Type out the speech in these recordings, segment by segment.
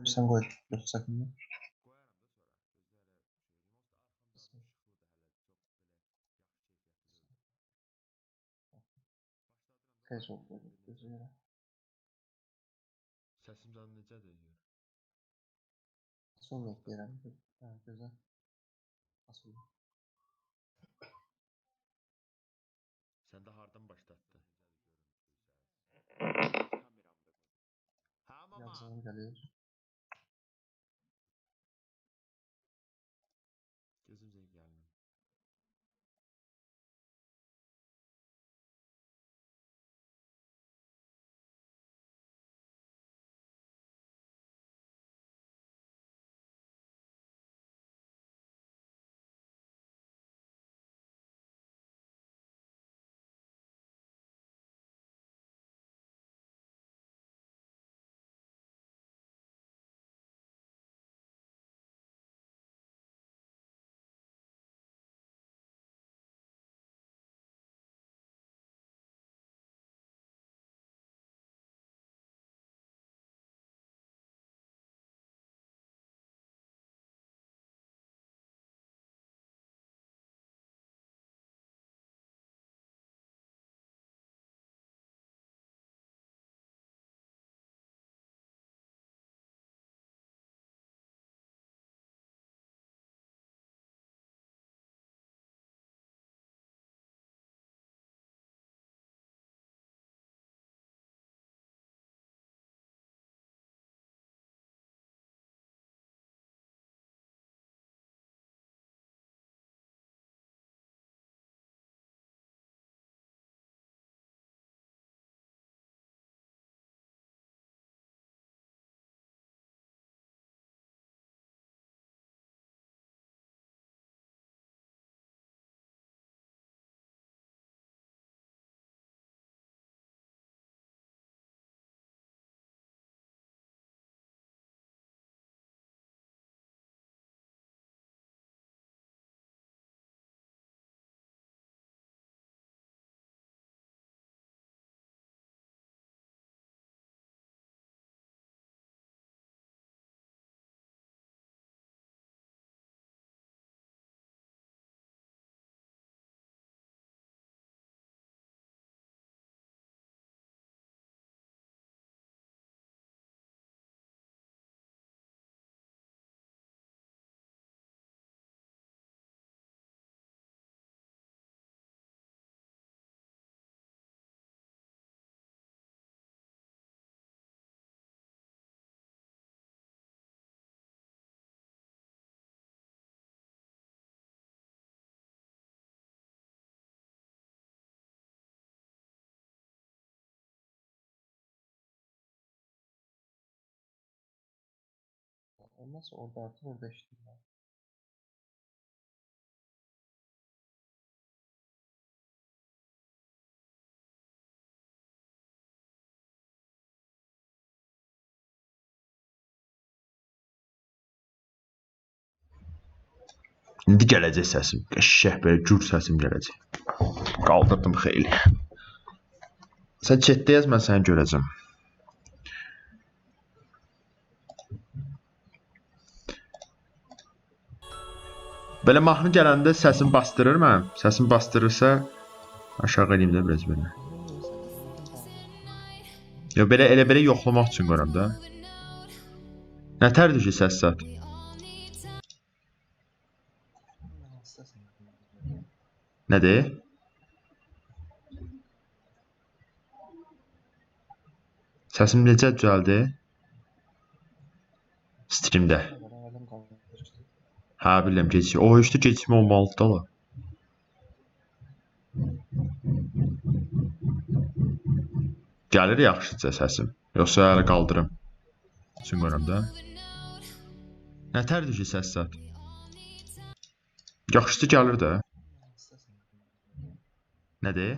Sen koy. Yoksa sakın. Tez oldu. Gözü yere. Səsim canı necədir? Son ekləyirəm. Hə, gözə. Asıl. Sən də hardan başlatdın? Hə mama. Yazılım gəlir. Gözüm zəng gəlmir. Olmazsa orada artık orada işləyirlər. İndi gələcək səsim. Qəşəng belə gür səsim gələcək. Qaldırdım xeyli. Sən chatdə yaz, mən səni görəcəm. Belə mahnı gələndə səsini bastırır mənim. Səsini bastırırsa aşağı eləyim də biraz belə. Yox, belə elə belə yoxlamaq üçün qoyuram da. Nətərdir ki səs zat? Nədir? Səsim necə düzəldi? Streamdə. Hə, bilirəm, gecikmə. O işte gecikmə olmalıdır da. Gəlir yaxşıca səsim. Yoxsa hələ qaldırım. Üçün qoyuram da. Nətərdir ki səs zat? Yaxşıca gəlir də. Nədir?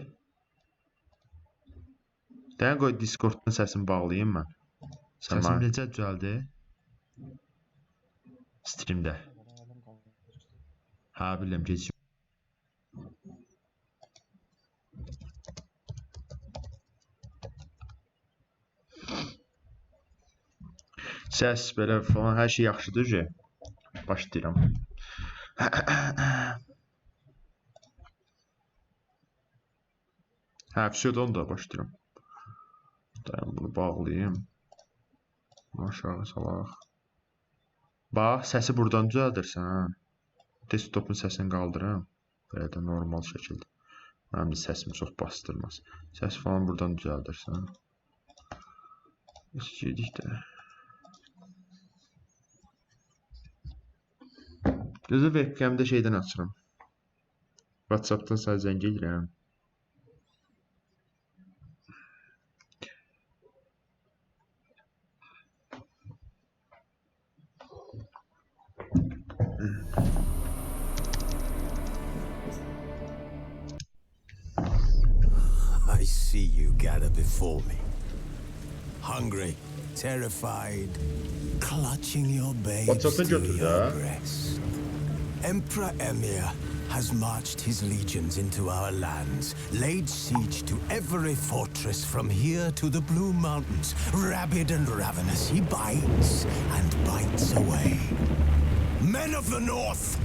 Dəyə qoy Discorddan səsimi bağlayayım mən. Səsim necə düzəldi? Streamdə. Hə, bilirəm, gecikmə. Səs belə falan hər şey yaxşıdır ki. Başlayıram. Hə, vsyodan da başlayıram. Dayan bunu bağlayayım. Aşağı salaq. Bax, səsi buradan düzəldirsən, hə. Desktopun səsini qaldırım. Belə də normal şəkildə. Mənim də səsimi çox bastırmaz. Səs falan buradan düzəldirsən. İstəyirdik də. Gözü webcam'də şeydən açıram. WhatsApp'dan sadəcə zəng edirəm. I see you gather before me. Hungry, terrified, clutching your babes WhatsApp'tan to götür your də. breast. Emperor Emir has marched his legions into our lands, laid siege to every fortress from here to the Blue Mountains. Rabid and ravenous, he bites and bites away. Men of the North,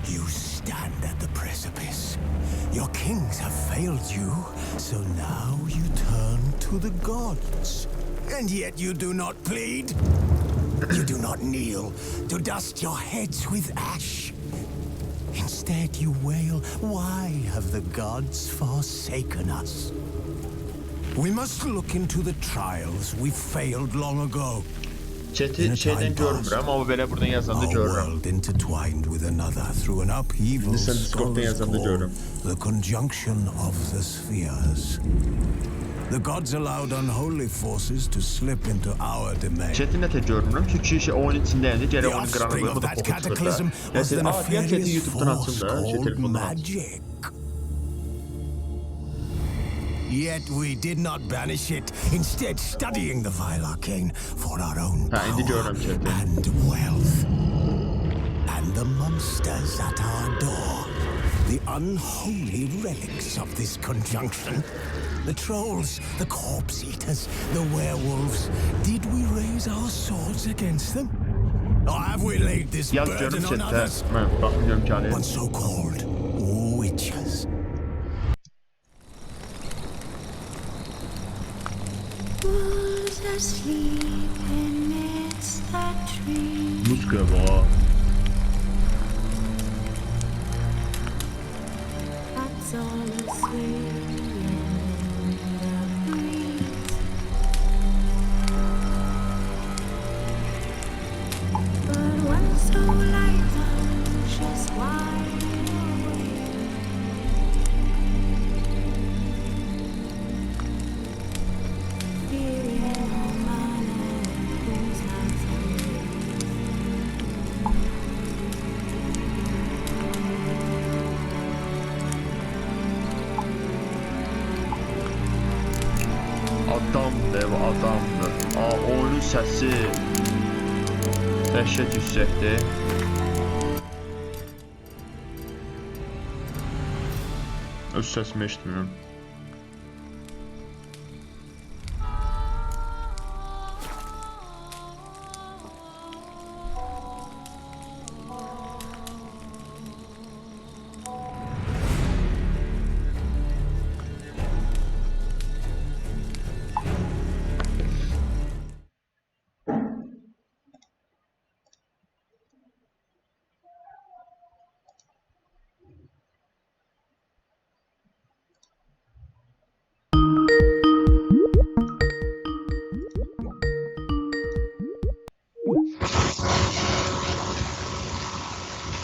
you stand at the precipice. Your kings have failed you, so now you turn to the gods. And yet you do not plead. You do not kneel to dust your heads with ash. Instead you wail, why have the gods forsaken us? We must look into the trials we failed long ago. Chat'i şeydən görmürəm, amma belə buradan yazanda Our görürəm. world intertwined with another through an upheaval Listen, Discord'dan scholars yazanda call görürəm. the conjunction of the spheres. The gods allowed unholy forces to slip into our domain. Chat'i nətə görmürəm, çünki şey oyun içindəyəndə The gərək oyunu qırana offspring qoyub of da that poxu çıxır da. cataclysm was the Deyən chat'i nefarious YouTube'dan force açın da, şey called telefondan aç. magic. Yet we did not banish it, instead studying the vile arcane for our own Ha, indi power görürəm chat'i. and wealth. And the monsters at our door, the unholy relics of this conjunction. The trolls, the corpse eaters, the werewolves. Did we raise our swords against them? Or have we laid this Yaz burden görürüm on chat'də. others? Mən baxmıyorum ki, hani. On so-called witches. Who's asleep amidst the trees? Muska var. That's all asleep in the breeze. But when so light she's wide awake. Feeling man who's not Adamdır, adamdır. Aa, oyunun səsi dəhşət yüksəkdir. Öz səsimi eşitmirəm.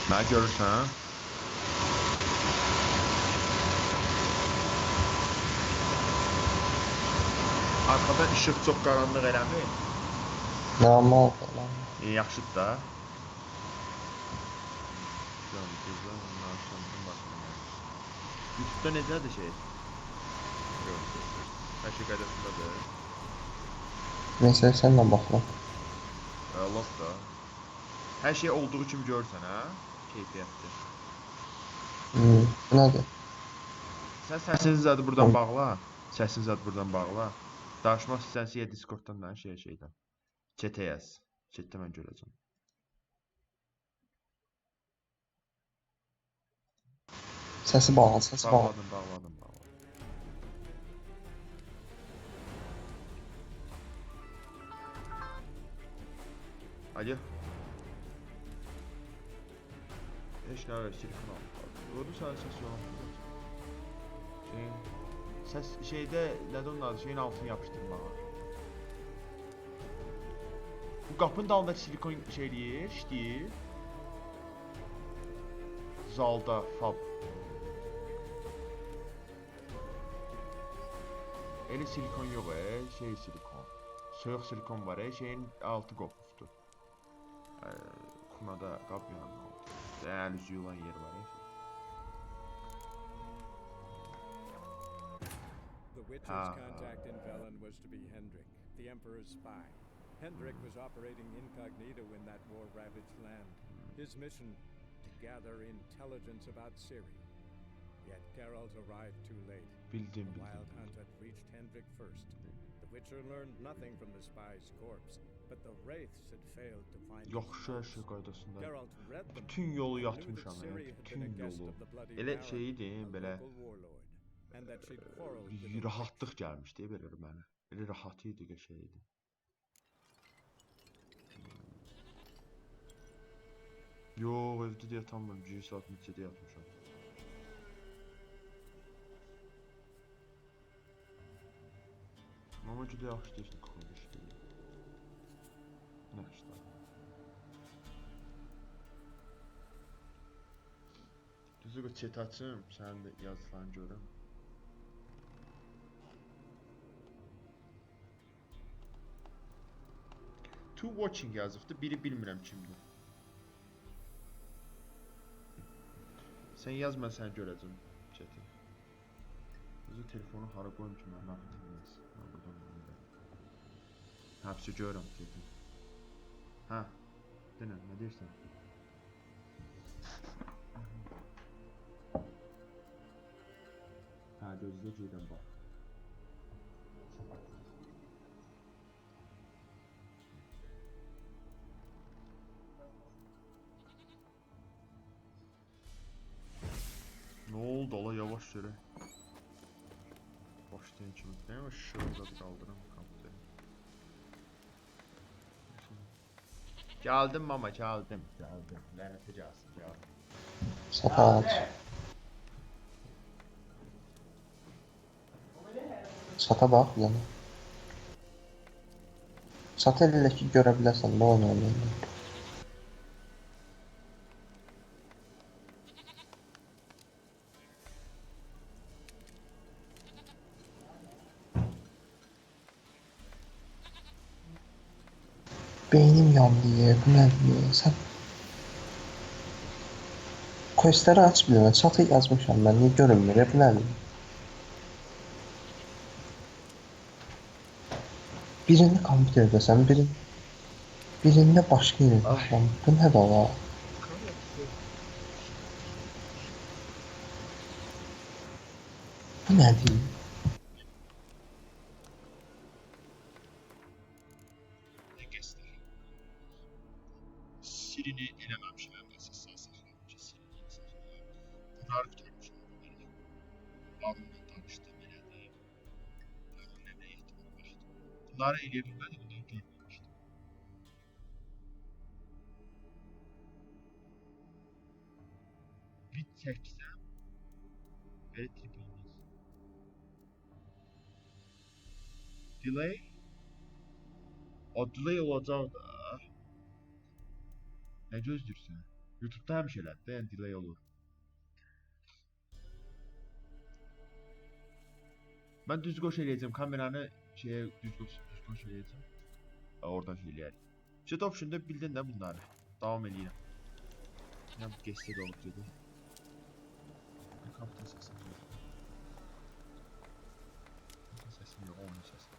Nə görürsən? Arxadan işıq çox qaranlıq eləmir. Normal falan. Yaxşıdır da. Güzel, ondan sonra baxıram. YouTube'da necədir şey? Yox. Hər şey qaydasındadır. Neyse senle bakalım. Allah da. Hər şey olduğu kimi görürsən, hə? Keyfiyyətli. Bu nedir? Sən səsini zadı buradan bağla. Səsini zadı buradan bağla. Danışmaq istəyirsən ya Discorddan da şeydən. Chat'ə yaz. Chatdə mən görəcəm. Səsi bağlı, səsi bağlı. Bağladım. Alo. Heç nə var, telefon aldım. Gördün sən səs yoxdur. Səs şeydə nədir onun adı? Şeyin altını yapışdırmağa. Bu qapının dalındakı silikon şeyləyir, işləyir. Zalda fab. Elə silikon yox, şey silikon. Soyuq silikon var, şeyin altı qopubdur. Xunada qap yanında oldu. Değerli yuyulan yer var. The Witcher's contact in Velen was to be Hendrik, the Emperor's spy. Hendrik was operating incognito in that war-ravaged land. His mission, to gather intelligence about Ciri. Yet Geralt arrived too late. The Wild Hunt had reached Hendrik first. The Witcher learned nothing from the spy's corpse, but the Wraiths had failed to find his Yaxşı corpse. şey qaydasında. Geralt read them. Bütün yolu and knew that yatmışam, Ciri had bütün been a guest yolu. of the Bloody Elə Baron, şeydi, a belə local warlord, and that she'd quarreled with the rahatlıq gəlmişdi belə mənə. Elə rahat idi, qəşəng idi. Yox, evdə də yatamıram. 1 saat neçədə yatmışam. Amma ki də yaxşı deyilsin, quruluş deyil. Yaxşı da. Düzü bir chat açım, sənin də yazılarını görüm. To watching yazıbdı, biri bilmirəm kimdir. Sən yazma, sən görəcəm chat'i. Düzü telefonu hara qoyum ki, mən nağıtılmaz. Hepsi görürüm chat'i. Ha, denən, nə deyirsən? Ha, gözlə gedən bax. Ne oldu ola yavaş yürü. Başlayın kimi. Ne var şurada bir kaldırım kaptı. Geldim mama geldim. Lanete gelsin geldim. Sapat. Sata bax yəni. Sata elə ki görə bilərsən nə oynayırsan. Beynim yandı ya, bu nədir? Sən questləri aç bilmə, çatı yazmışam mən, niyə görünmür, bu nədir? Birində kompüterdəsən, birində başqa yerdəsən, bu nədir ola? Bu nədir? Sirini eləməmişəm, əsas saxlamışam ki, Sirini saxlayam. Bunları tutarmışam. Babımla tanışdım, elədim. Babım nə etdim, baxdım. Bunları eləyə bilmədim, bunları görməmişdim. Bir çəksəm, belə trip olmaz. Delay? O delay olacaq da. Nə gözləyirsən? YouTube'da həmişə elədir də, yəni delay olur. Mən düz qoş eləyəcəm, kameranı düz qoş eləyəcəm. Oradan şey eləyərik. Chat option'da bildin də bunları. Davam eləyirəm. Yəni geçsə də olub dedi. Kaptan səsi. Səsim yox, onun səsi.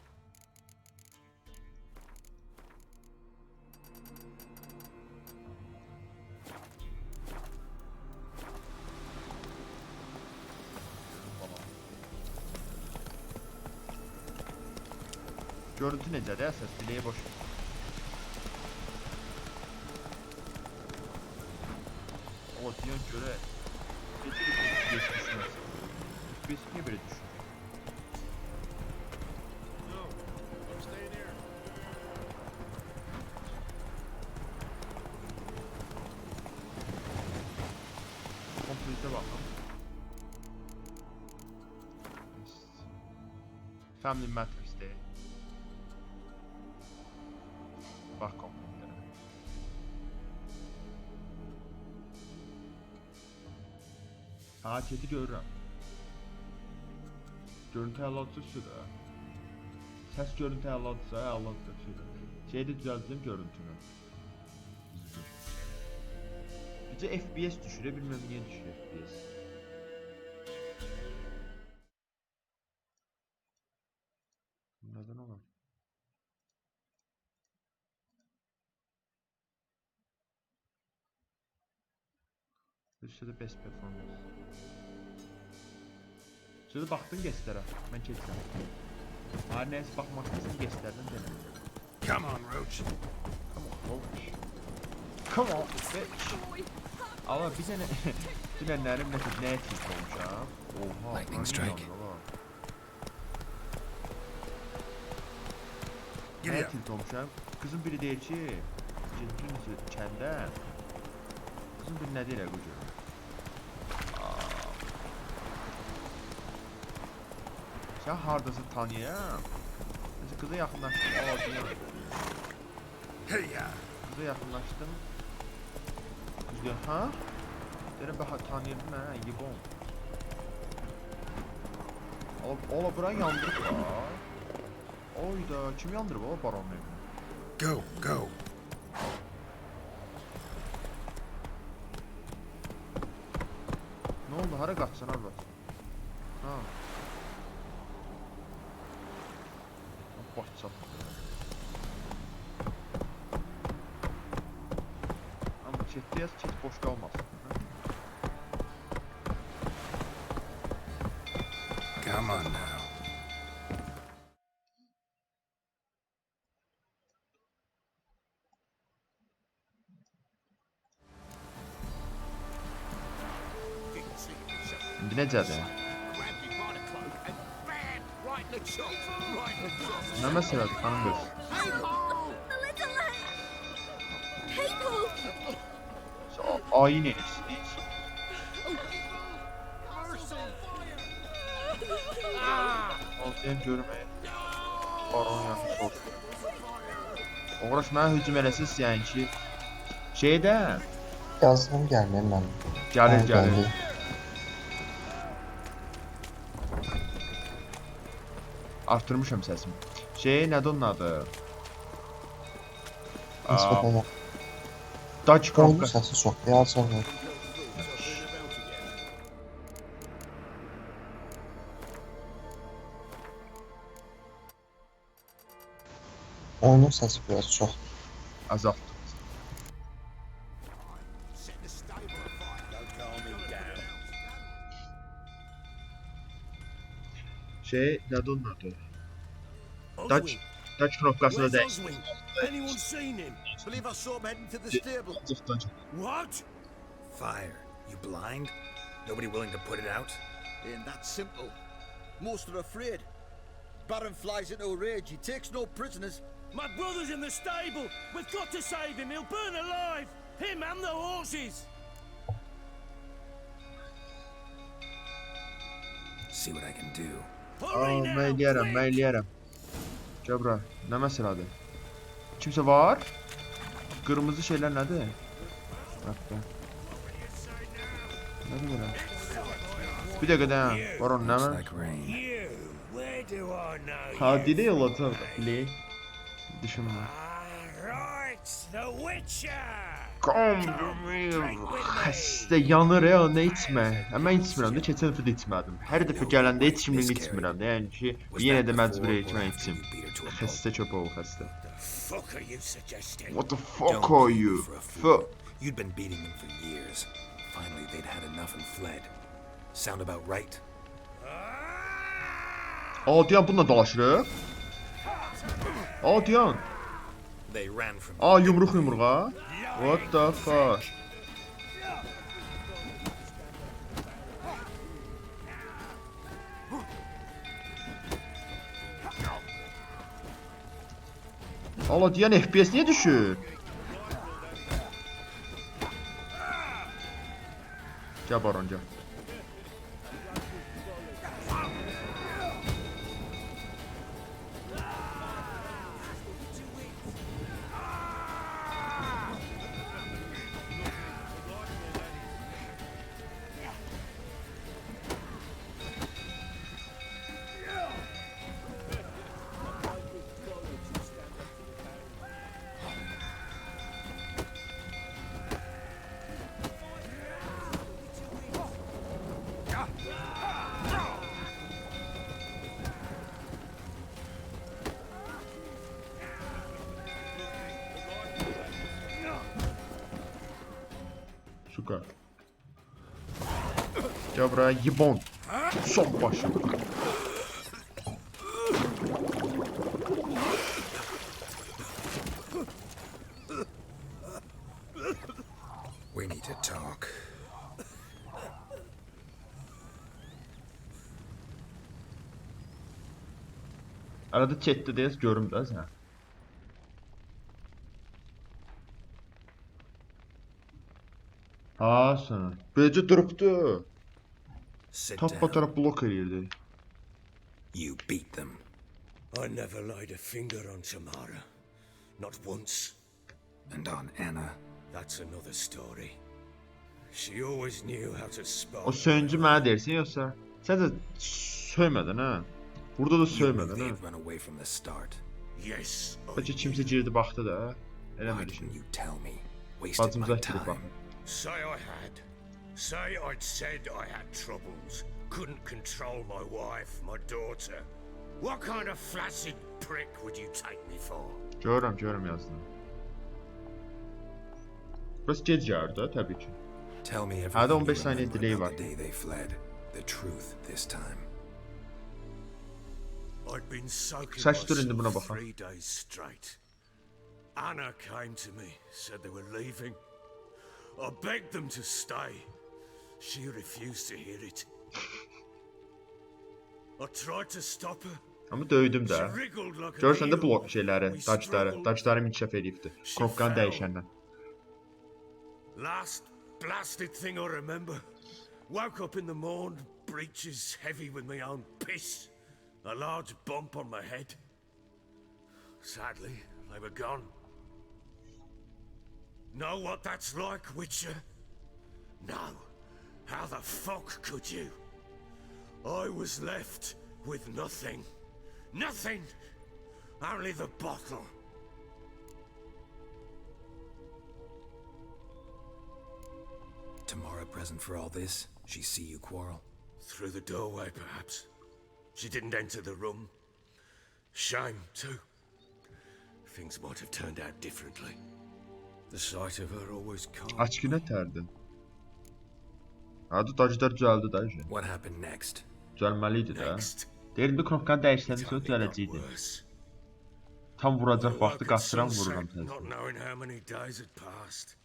Görüntü necədir? Səs dileyi boş ver. O diyan görə necə bir FPS düşməsin? FPS niyə belə düşür? Komplete baxın. Family Matrix'te. Bax kompleterə. Ha, chat'i görürəm. Görüntü əlatısı sürə. Səs görüntü əlatısı, əlatısı sürə. Şeydə düzəltdim görüntünü. Bizə FPS düşürə, bilməm niyə düşür FPS. Nədən olar? Üstədə best performance. Şurada baxdın guestlərə, mən keçsəm. Hər nəyəsə baxmaq istəsən guestlərdən denəm. Come on, Roach. Come on, Roach. Come on, bitch. Ama bir sene dünenlerim neye tilt olmuşam? Oha, Lightning strike. Neye tilt olmuşam? Kızın biri deyir ki, ciddi kəndə. Kızın biri nə deyir qoca? Sən hardasın tanıyam? Mesela kıza yaxınlaşdım, ağacıyam. Hey ya. Kıza yaxınlaşdım. Kız diyor, ha? Derim ben tanıyırdım ha, yibon. Ola buran yandırıb ha. Oyda, kim yandırıb o baronun evini? Go, go. Ne oldu? Hara qaçsan arvad? Ha. Başçaq. Ama chat'te yaz, chat boş qalmasın. Come on now. İndi necədir? Nə məsələdir, xanım qız? Ayin edirsiniz. Olsayan görməyin. Baron yaxşı olsun. Uğraş mənə hücum eləsiz yəni ki, şeydə... Yazdım gəlməyəm mən. Gəlir, gəlir. Artırmışam səsimi. Nədir onun adı? Nisbətən yox. Dutch Oyunun Kafka. səsi çox, yazdım. Oyunun səsi biraz çox. Azaltdım. Nədir onun adı? Dutch knopkasını da Oswin? Anyone seen him? Believe I saw him heading to the stable. What? Fire. You blind? Nobody willing to put it out? Ain't that simple. Most are afraid. Baron flies into a rage. He takes no prisoners. My brother's in the stable. We've got to save him. He'll burn alive. Him and the horses. See what I can do. Hurry now, Mən eləyərəm, quick. mən eləyərəm. Gəl bura, nə məsələdir? Kimsə var? Qırmızı şeylər nədir? Hətta. Nədir belə? Bir dəqiqə dayan, baron nə mən? Like rain. You, where do I know Ha, you? dili yolladı, bilək. Düşünmə. Right, the Witcher. Xəstə yanır ya, nə içmə? Mən içmirəm də, keçən dəfə də içmədim. Hər dəfə gələndə heç kimin içmirəm də, yəni ki, yenə də məcbur etmə içim. Xəstə köpə ol, xəstə. Fuck are you suggesting? What the fuck are you? Fuck. You'd been beating them for years. Finally, they'd had enough and fled. Sound about right? Aa, diyan bununla dolaşırıq. Aa, diyan. They ran from Aa, yumruq yumruğa. What the fuck? Allah deyən FPS niyə düşür? Gəl Baron gəl. Süper. Gel buraya yibon. Son başım. We need to talk. Arada chat'te deyiz görüm də sən. Ha sən. Böyəcə durubdu. Sit Tappa down. tərəf blok eləyirdi. You beat them. I never laid a finger on Tamara. Not once. And on Anna. That's another story. She always knew how to spot. O söyüncü mənə deyirsən yoxsa? Sən də söymədin hə? Burada da You knew söymədin hə? they'd run away from the start. Yes. I Bəlkə kimsə girdi baxdı da. Why Eləmədi didn't ki. you tell me? Wasted Bacımıza my girib time. baxın. Say I had. Say I'd said I had troubles. Couldn't control my wife, my daughter. What kind of flaccid prick would you take me for? Görürəm yazdığını. Burası gec gəldi təbii ki. Tell me Hadi everything 15 you saniye remember delay about var. the day they fled. The truth this time. I'd been soaking Saç dur indi buna myself baxaq. 3 days straight. Anna came to me, said they were leaving. I begged them to stay. She refused to hear it. I tried to stop her. Amma döydüm She də. wriggled like an Görürsən də eel. blok şeyləri, We dacları struggled. inkişaf edibdi. She Knopkanı fell. dəyişəndən. Last blasted thing I remember. Woke up in the morn, breeches heavy with my own piss. A large bump on my head. Sadly, they were gone. Know what that's like, Witcher? No. How the fuck could you? I was left with nothing. Nothing! Only the bottle. Tamara present for all this? She see you quarrel? Through the doorway, perhaps. She didn't enter the room. Shame, too. Things might have turned out differently. The sight of her always calmed. Aç günə tərdi. Adı dacılar düzəldi də işin. What happened next? Düzəlməli idi də. Next, Deyir indi knopkanı dəyişsən it sonra only got düzələcəkdi. worse. Tam vuracaq I vaxtı woke at qaçıram sunset, vururam not təzə. knowing how many days had passed.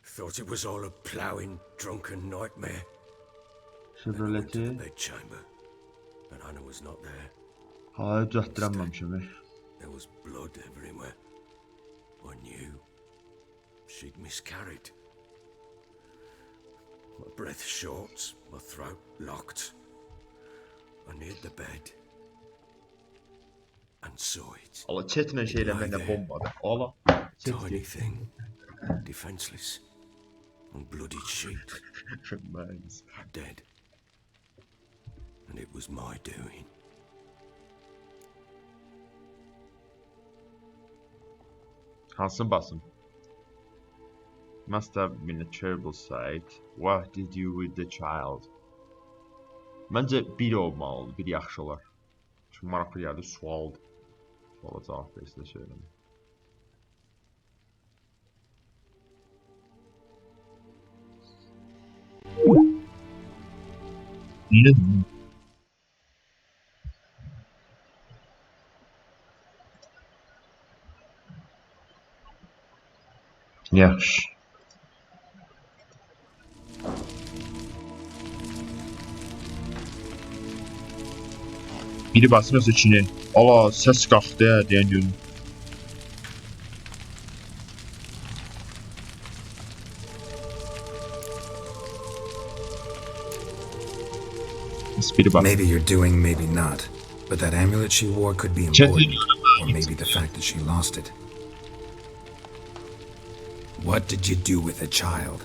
Thought it was all a ploughing, drunken nightmare. Then I went to the Şevroleti bedchamber, and Anna was not there. hala düzəltdirəməmişəm. There was blood everywhere. I knew she'd miscarried. My breath short, my throat locked. I neared the bed and saw it. Allah chatlə şey eləməklə bombadır. Allah. Tiny thing, defenseless, on bloodied sheet, Nice. dead. And it was my doing. Hansı basım? Must have been a terrible sight. What did you with the child? Məncə biri olmalıdır, biri yaxşı olar. Çünki maraqlı gəldi, sualdır. Suala cavab versə də söyləmə. Yaxşı. Biri basmıyorsa Çin'e. Ala ses kalktı ya diyen gün. Espri bak. Maybe you're doing, maybe not. But that amulet she wore could be important. Or maybe the fact that she lost it. What did you do with the child?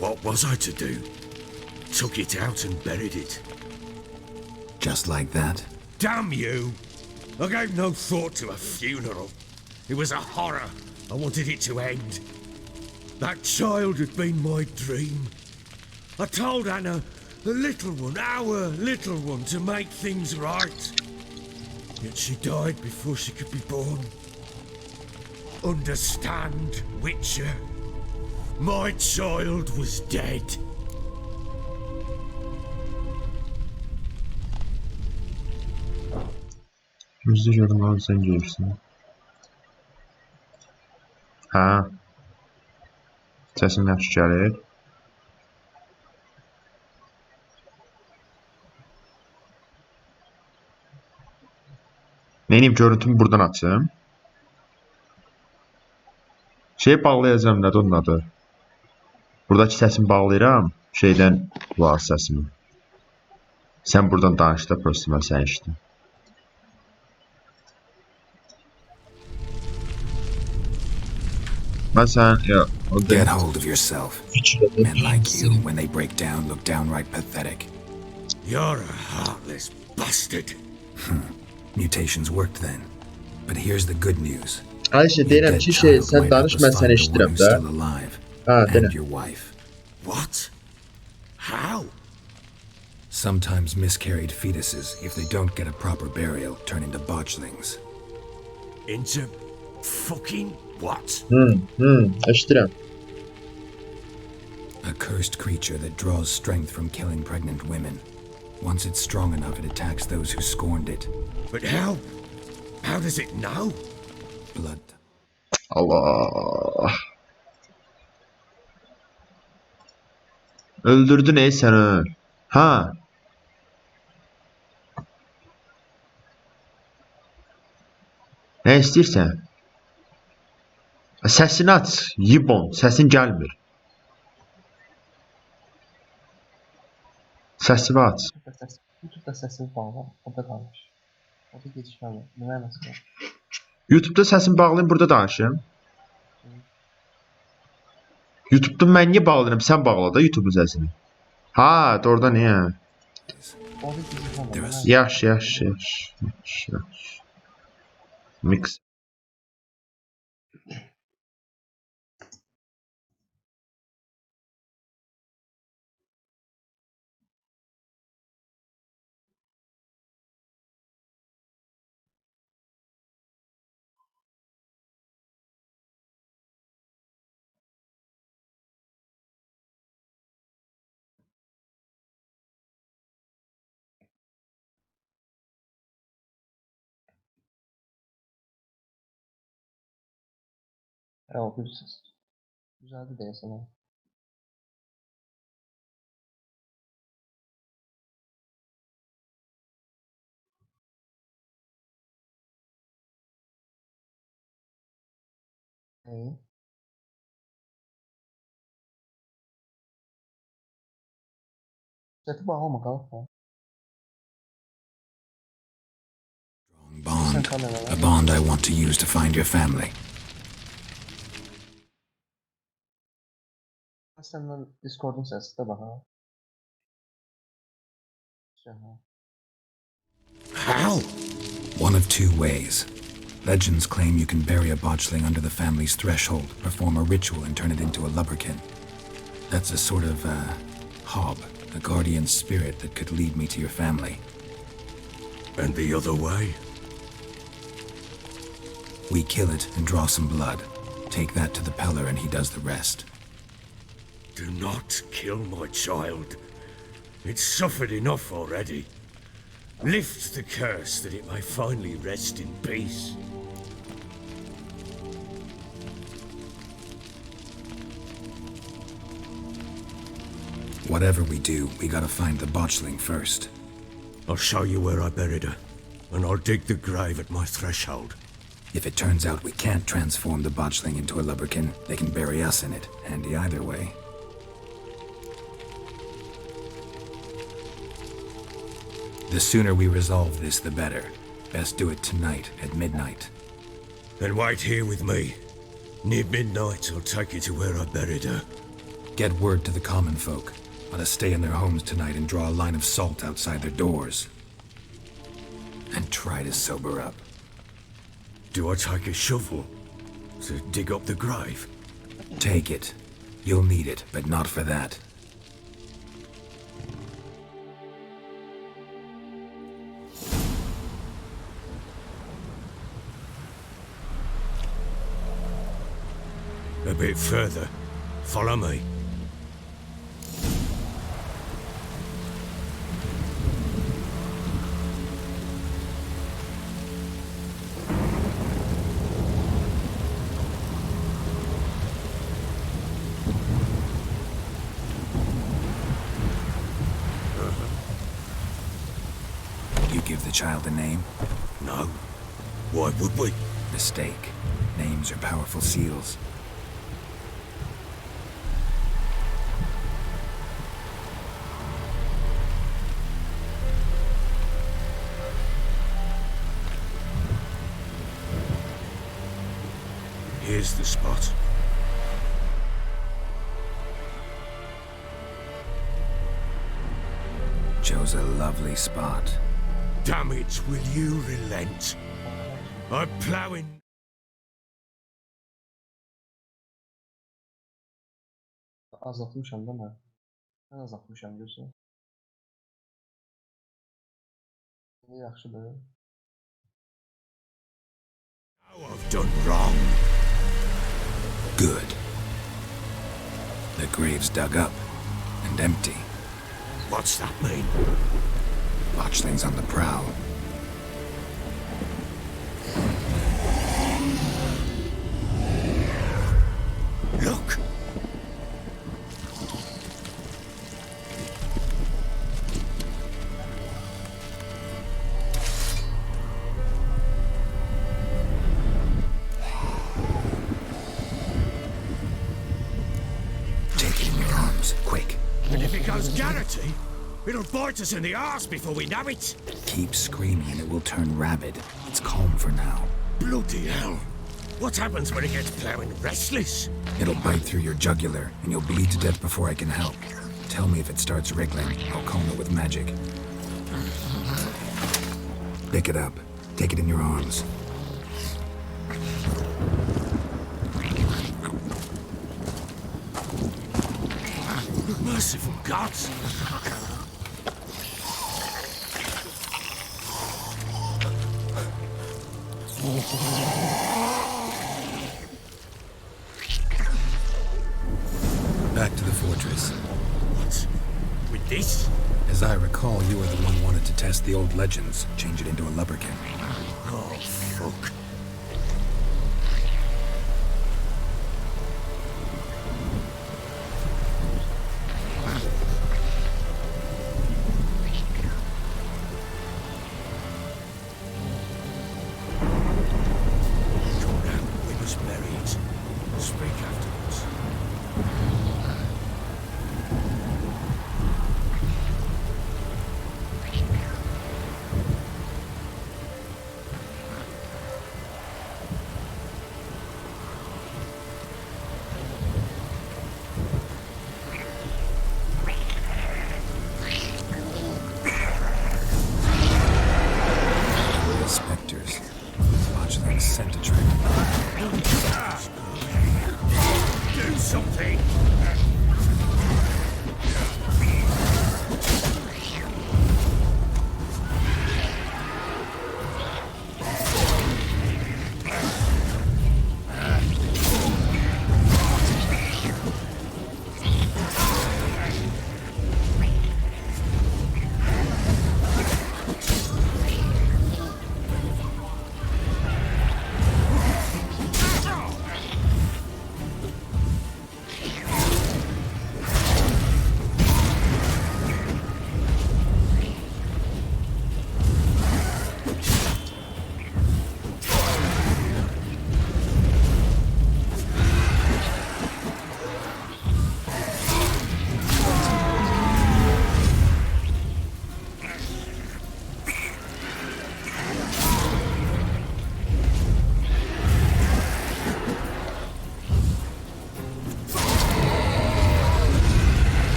What was I to do? Took it out and buried it. Just like that? Damn you! I gave no thought to a funeral. It was a horror. I wanted it to end. That child had been my dream. I told Anna, the little one, our little one, to make things right. Yet she died before she could be born. Understand, Witcher? My child was dead. Yüzde yorumlar sen görürsün. Ha. Sesim yaxşı gəlir. Neyim görüntümü buradan açım. Bağlayacağım, nədir onun adı? Buradakı səsimi bağlayıram. Var səsimi. Sən buradan danış da, prosto mən sən işdim. Get hold of yourself. Men like you, when they break down, look downright pathetic. You're a heartless bastard. Mutations worked then. But here's the good news. Ayşe deyirəm ki, sən danış, mən səni eşidirəm də. And your wife. What? How? Sometimes miscarried fetuses, if they don't get a proper burial, turn into botchlings. Into fucking what? Eşidirəm. A cursed creature that draws strength from killing pregnant women. Once it's strong enough, it attacks those who scorned it. But how? How does it know? Blood. Allah. Öldürdün ey səni. Ha. Nə istəyirsən? Səsini aç, Yibon, səsin gəlmir. Səsini aç. YouTube'da səsini bağla, orada danış. Orada geçişməli, nə məsələ? YouTube'da səsini bağlayım, burada danışım. YouTube'da mən niyə bağlayırım? Sən bağla da YouTube'un səsini. Ha, doğrudan niyə? Orada geçişməli. Yaxşı. Mix. O gülsüz. Güzeldi deyəsən ha. Seti bağlama qalıq da. Bond. A bond I want to use to find your family. Səndən Discord'un səsi də bax ha. How? One of two ways. Legends claim you can bury a botchling under the family's threshold, perform a ritual, and turn it into a lubberkin. That's a sort of, hob, a guardian spirit that could lead me to your family. And the other way? We kill it and draw some blood. Take that to the Peller and he does the rest. Do not kill my child. It's suffered enough already. Lift the curse that it may finally rest in peace. Whatever we do, we gotta find the botchling first. I'll show you where I buried her, and I'll dig the grave at my threshold. If it turns out we can't transform the botchling into a lubberkin, they can bury us in it. Handy either way. The sooner we resolve this, the better. Best do it tonight at midnight. Then wait here with me. Near midnight, I'll take you to where I buried her. Get word to the common folk. Let us stay in their homes tonight and draw a line of salt outside their doors. And try to sober up. Do I take a shovel to dig up the grave? Take it. You'll need it, but not for that. A bit further. Follow me. You give the child a name? No. Why would we? Mistake. Names are powerful seals. Here's the spot. Chose a lovely spot. Damn it, will you relent? I'm ploughing. Azaltmışam değil mi? Ben azaltmışam gözü. İyi yaxşıdır. Oh, I've done wrong. Good. The grave's dug up and empty. What's that mean? Botchling's on the prowl. Look! Take it in your arms, quick. And if it goes Garrity, it'll bite us in the arse before we know it. Keep screaming and it will turn rabid. It's calm for now. Bloody hell. What happens when it gets ploughing restless? It'll bite through your jugular and you'll bleed to death before I can help. Tell me if it starts wriggling. I'll calm it with magic. Pick it up. Take it in your arms. Merciful gods! Back to the fortress. What? With this? As I recall, you were the one wanted to test the old legends, change it into a lubberkin. Oh, fuck. Come now, we must bury it. Speak afterwards.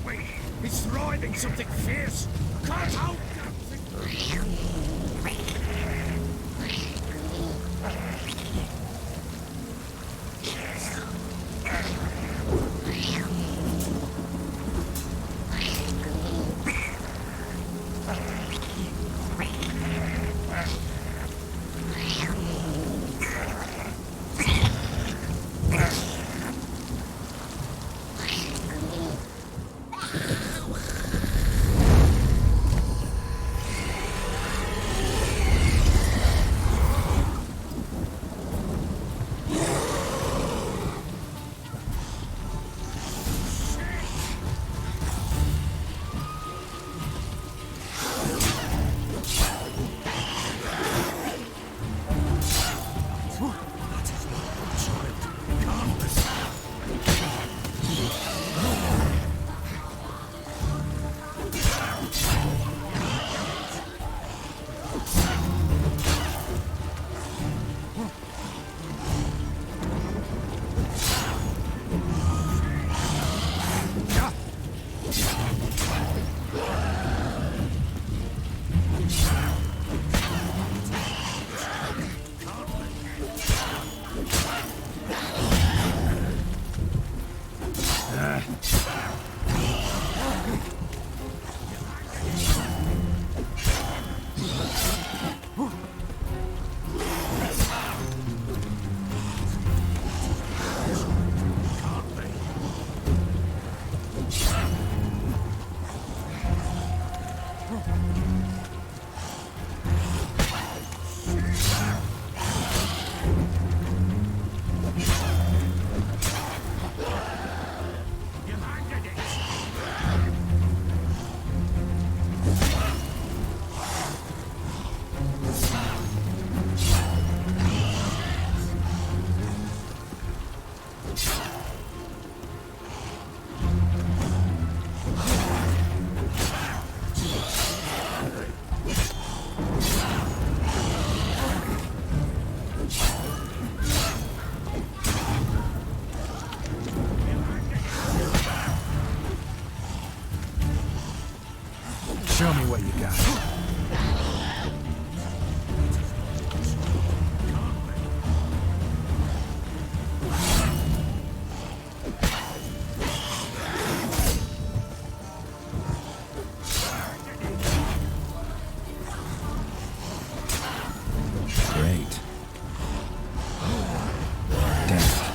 me! It's writhing something fierce! I can't hold Show me what you got. Great. Damn it.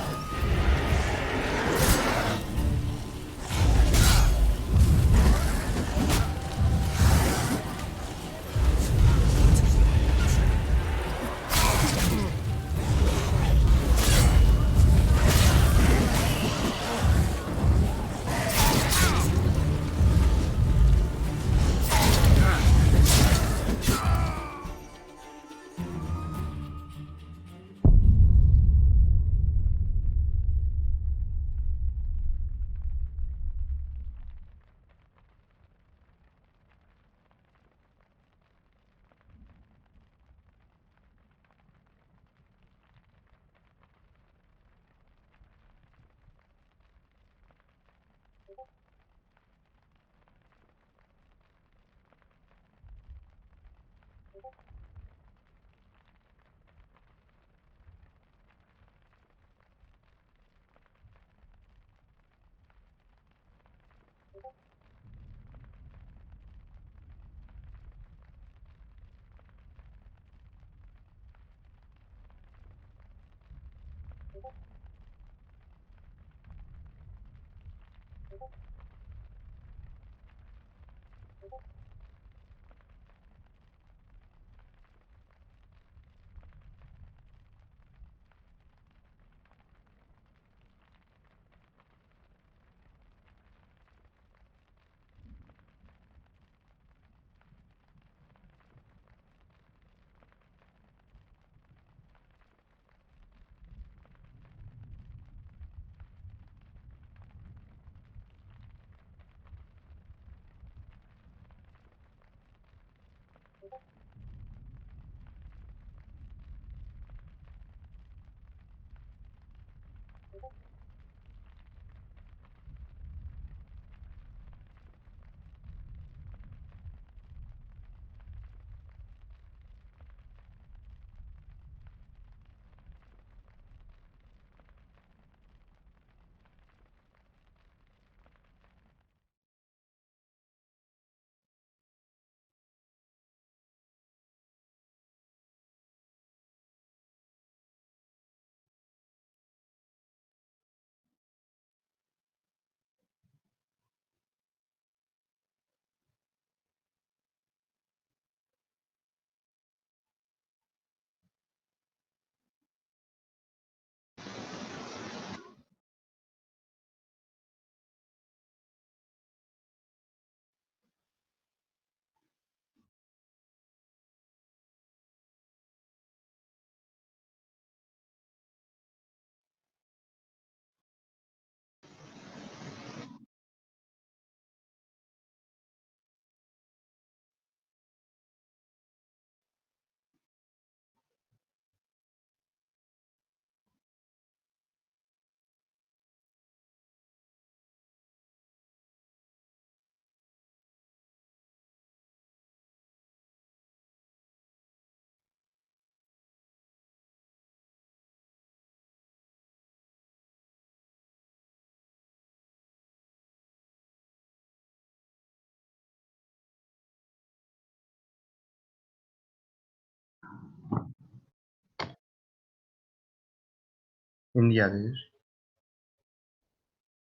Şimdi gelir.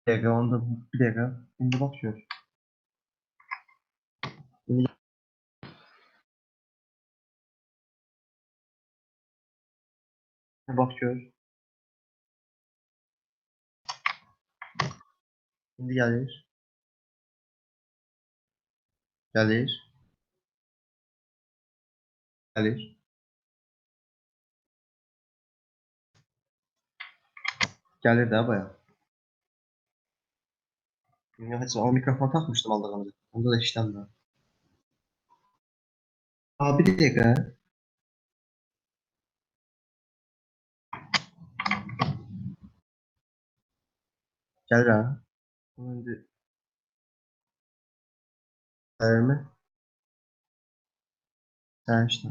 Bir dakika onda bir dakika. Şimdi bakıyor. Şimdi bakıyor. Şimdi gelir. Gelir. Gelir. Gelir daha bayağı. Ya hiç o mikrofon takmıştım aldığımda. Onda da işlemdi. Abi bir dakika. Gelir ha. Şimdi gelir mi? Sen işte.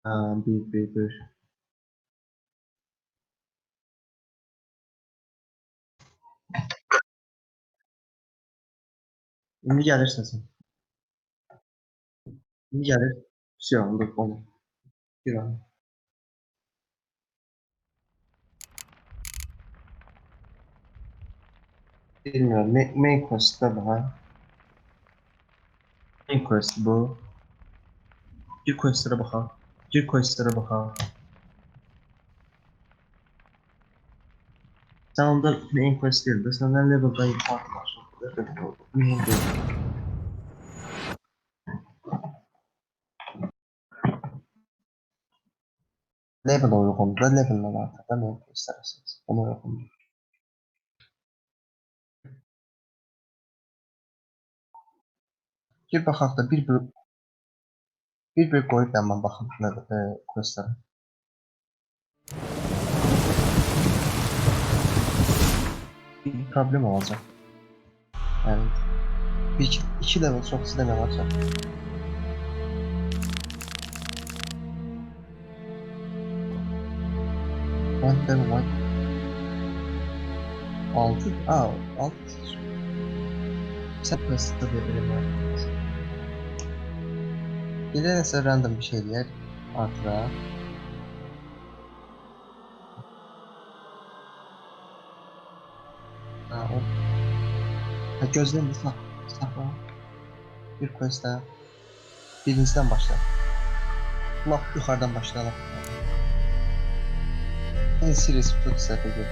Ha, bir. Şimdi gelirsin sen. Şimdi gelir. Şey oldu. Olur. Bir an. Bilmiyorum. Main quest'ta daha. Main quest bu. Bir quest'lere bakalım. Bir quest'lere bakalım. Sen onda main quest değil de senden level'dan yukarı var. Mühim değil. Level uygunluğunda level'la artık main quest arasınız. Ona uygunluğu. Bir baxaq da bir qoyub mən baxım questlara. Bir problem olacaq. Yəni iki level çox istəmə olacaq. One level one. 6. Aa 6. Sen quest'ta verelim var. Bir de mesela random bir şey diyer. Artıra. Ha, o. Ha, gözlerini sakla. Bir quest'e. Birinciden başla. Lap yukarıdan başlayalım. En serious food set'e götür.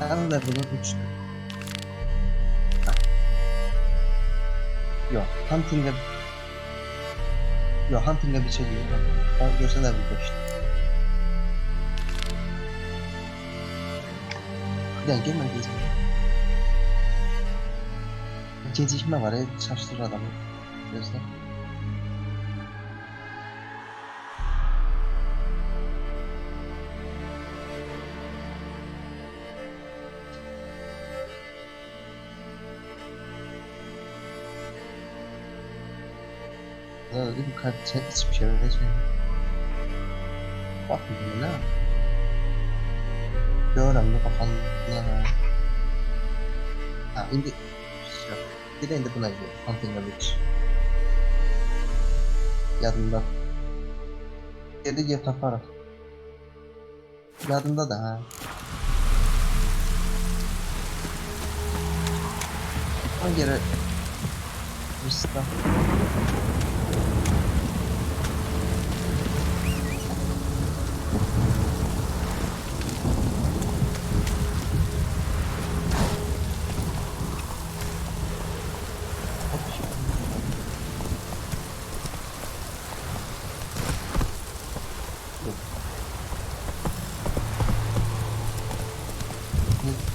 En level'ı 3'tü. Yok, Hunting'e bir şey değil. O görse level 5'ti. Yani gelmem gezmiyor. Gecikme var ya, şaştırır adamı. Gözde. Öyle bir kalp hiçbir şey öğretmiyor. Bakın bunu ne? Bir önemli bakalım ne? Ha, indi şey, bir de indi buna gidiyor. Hunting Village. Yadımda. Bir de yer taparak. Yadımda da ha. Ona göre bir silah.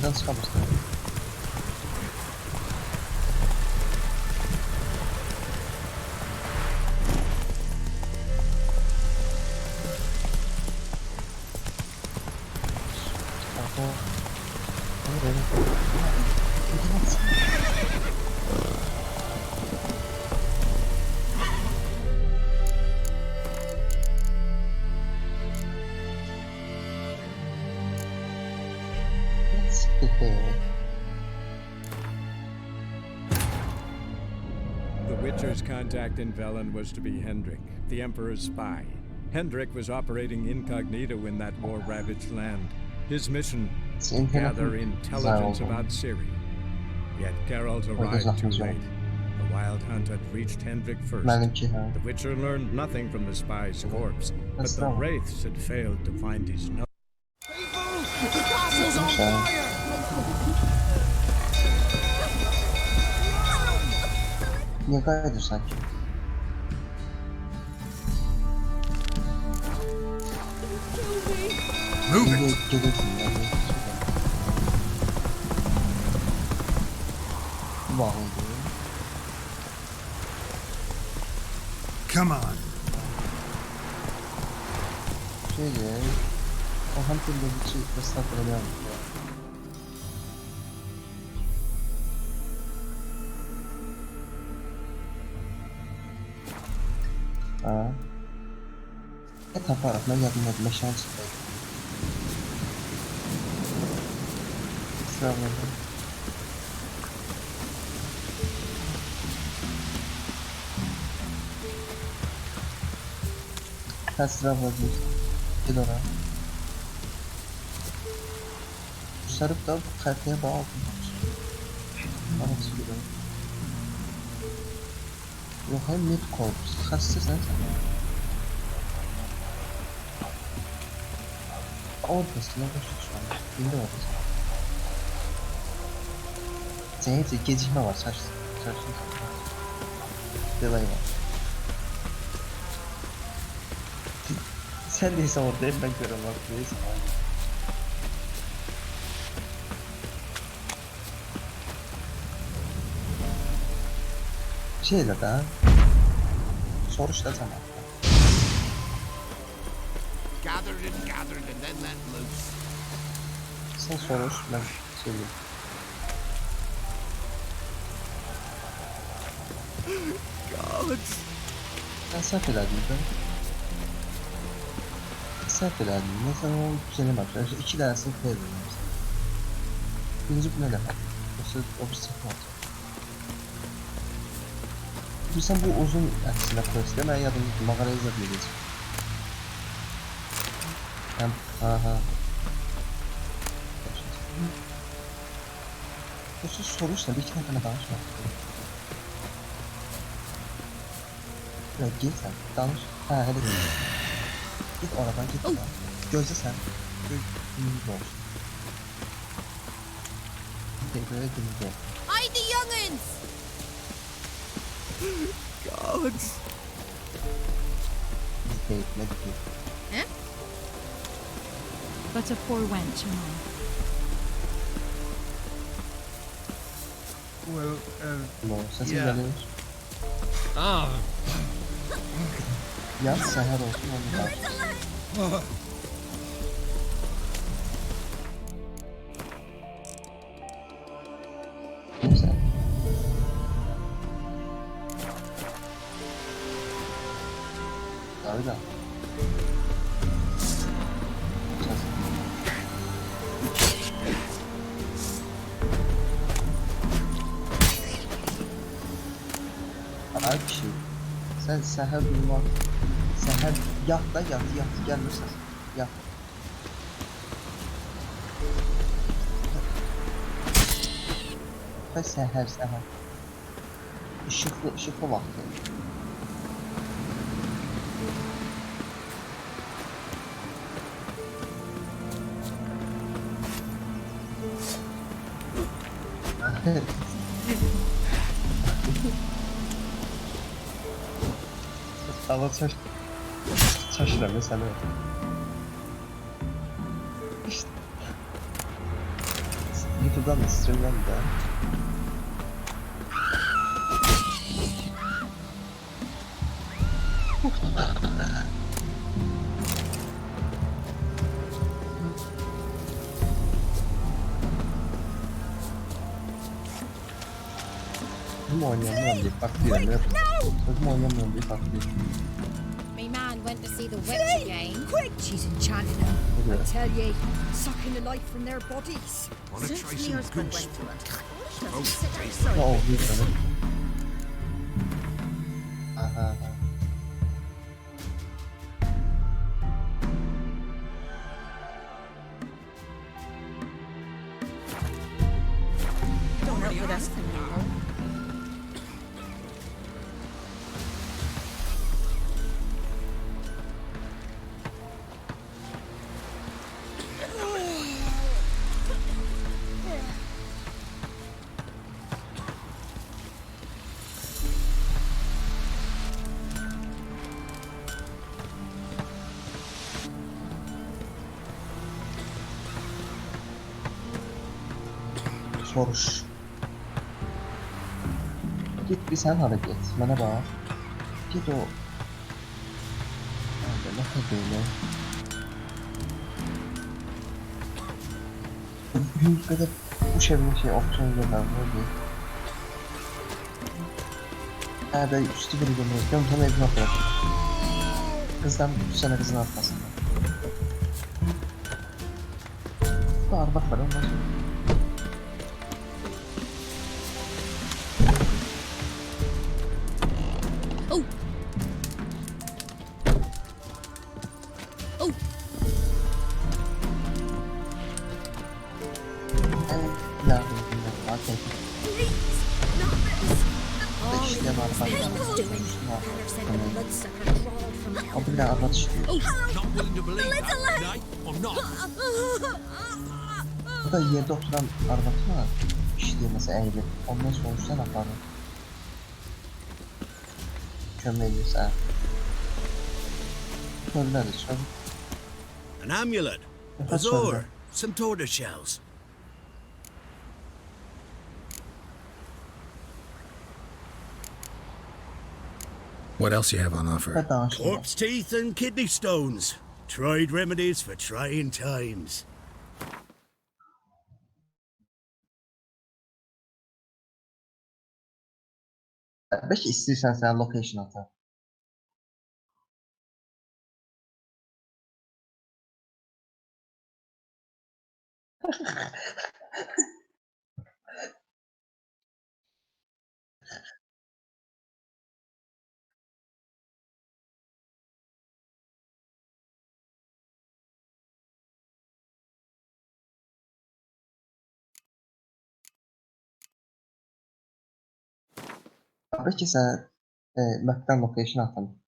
Neden çıkamazsın? The Witcher's contact in Velen was to be Hendrik, the Emperor's spy. Hendrik was operating incognito in that war-ravaged land. His mission, Senin gather telefon intelligence güzel oldu. about Ciri. Yet Geralt Orada arrived too uzatmayacağım. late. The Wild Hunt had reached Hendrik first. Benimki ha. The Witcher learned nothing from the spy's corpse, but That's the not- Wraiths had failed to find his note. Güzel. Niye kaydı sanki? Move Niye it! gelirsin ya? Bağlı. Come on. Şöyle. O Hunter'da bir şey fırsat veriyor. Ha. Taparak ben yardım şans var. Sıra var. Sıra var. Gel oraya. Sarıp da bu kartaya bağlı. Bana söylüyorum. Yok hem net korpus. Hasta sen. Ortasına başlıyor şu an. Şimdi ortası. Senin için gecikme var. Saçsın. Delay var. Sen değilsen oradayım ben göremem. Neyse. Şeyle daha soruçta zaman. Gathered and then let loose. Sen soruş ben söyleyeyim. God. Ben saf ederdim ben. Saf ederdim. Mesela o güzelim arkadaşlar. İşte 2 dersini koyalım. Birinci bu ne demek? O bir sıfır olacak. Bilsen bu uzun aksine koyarsa ben yardım mağaraya izleyebiliriz. Hem aha. Bu söz sorursa bir iki tane danışma. Ya git sen danış. Ha hadi git. Git oradan git oradan. Gözle sen. Göz olsun. Böyle dinle. Haydi young'uns! God. Medikate. But a poor wench am I. Well, No, sesin Yeah. geliyor. ah. Yaz seher olsun onu da. Güzel. Öyle. Ay bir şey. Sen seher durma. Seher yat da yat gelmirsen. Yat. Ve seher. Işıklı vakti. Ama şaşıran mesela. İşte. YouTube'dan da stream'den de. Sözüm oynayamıyorum diye bak diyelim. Sözüm oynayamıyorum diye bak diyelim. Me man went to see the witch again. Quick! She's enchanted them. Yeah. I tell ye, sucking the life from their bodies. Wanna Since try some Lear's good went to sport? her. Oh, Sit taste outside. Ne oldu sana? Ha. Don't help with us. Soruş. Git bir sen hareket. Bana bak. Git o. Abi ne böyle. Büyük kadar bu şey opsiyon verilen böyle. Ben üstü bir gömüyorum. Tam evine bırak. Kızdan 3 sene kızın arkasında. Bu araba var ondan sonra. Oh. Oh. İşte var What was doing? Heller said the bloodsucker crawled from hell. O bir araba çıkıyor. Not willing to believe that, nay, I'm not. Bu da yerde oturan arabası var. İşte mesela eğilip ondan sonuçtan aparır. Kömeliyorsa. Körler için. An amulet, a zor, some tortoise shells. What else you have on offer? Ve daha şimdi. Corpse teeth and kidney stones. Tried remedies for trying times. Belki istiyorsan sen location atar. Belki sen map'ten location atalım.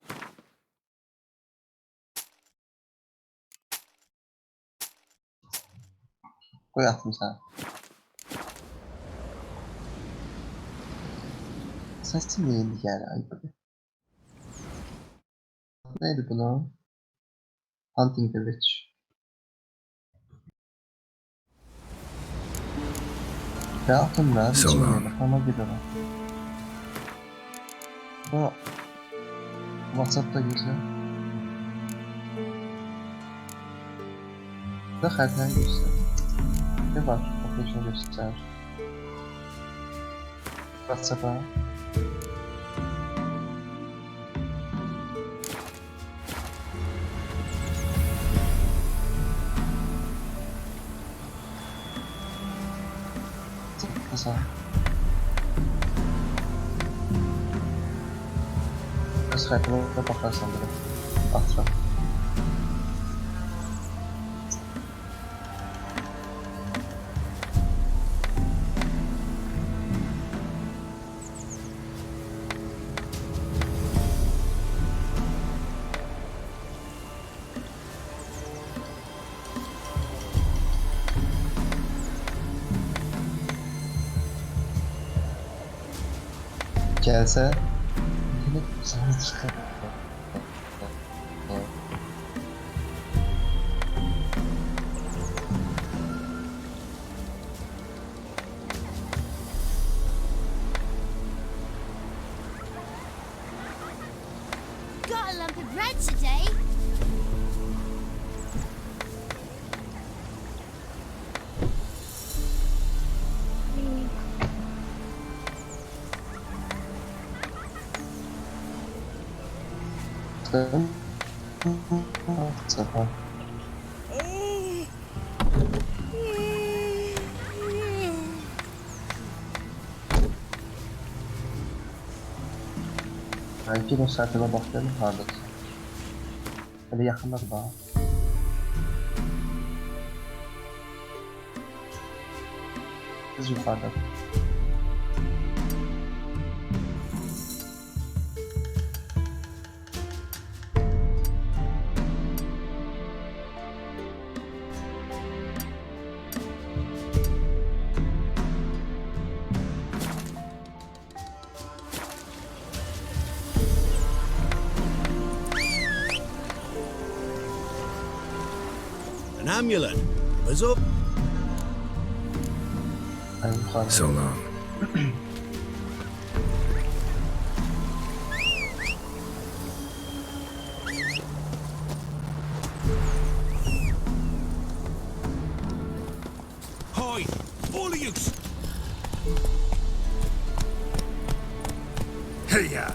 Koy attım sana. Sesim değildi yani ayıp. Neydi bunu? Hunting the Witch. Ve atımlar So long. ama bir de var. Bu WhatsApp'ta güzel. Ve haritadan göster. Ne var? Location göster. WhatsApp'a. Kısa. Skype'ına da bakarsan direkt. Atra. Gelse yine sana çıkar. Got a lump of bread today. Sabah. Belki o sertebe bakıyorum hardasın. Hele yakınlar bak. Kız yukarıda. An amulet. What's up? En yukarıda. So long. Hi! All of you! Hey-ya!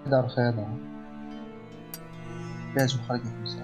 Bir de arkaya da. Biraz yukarı gitmişler.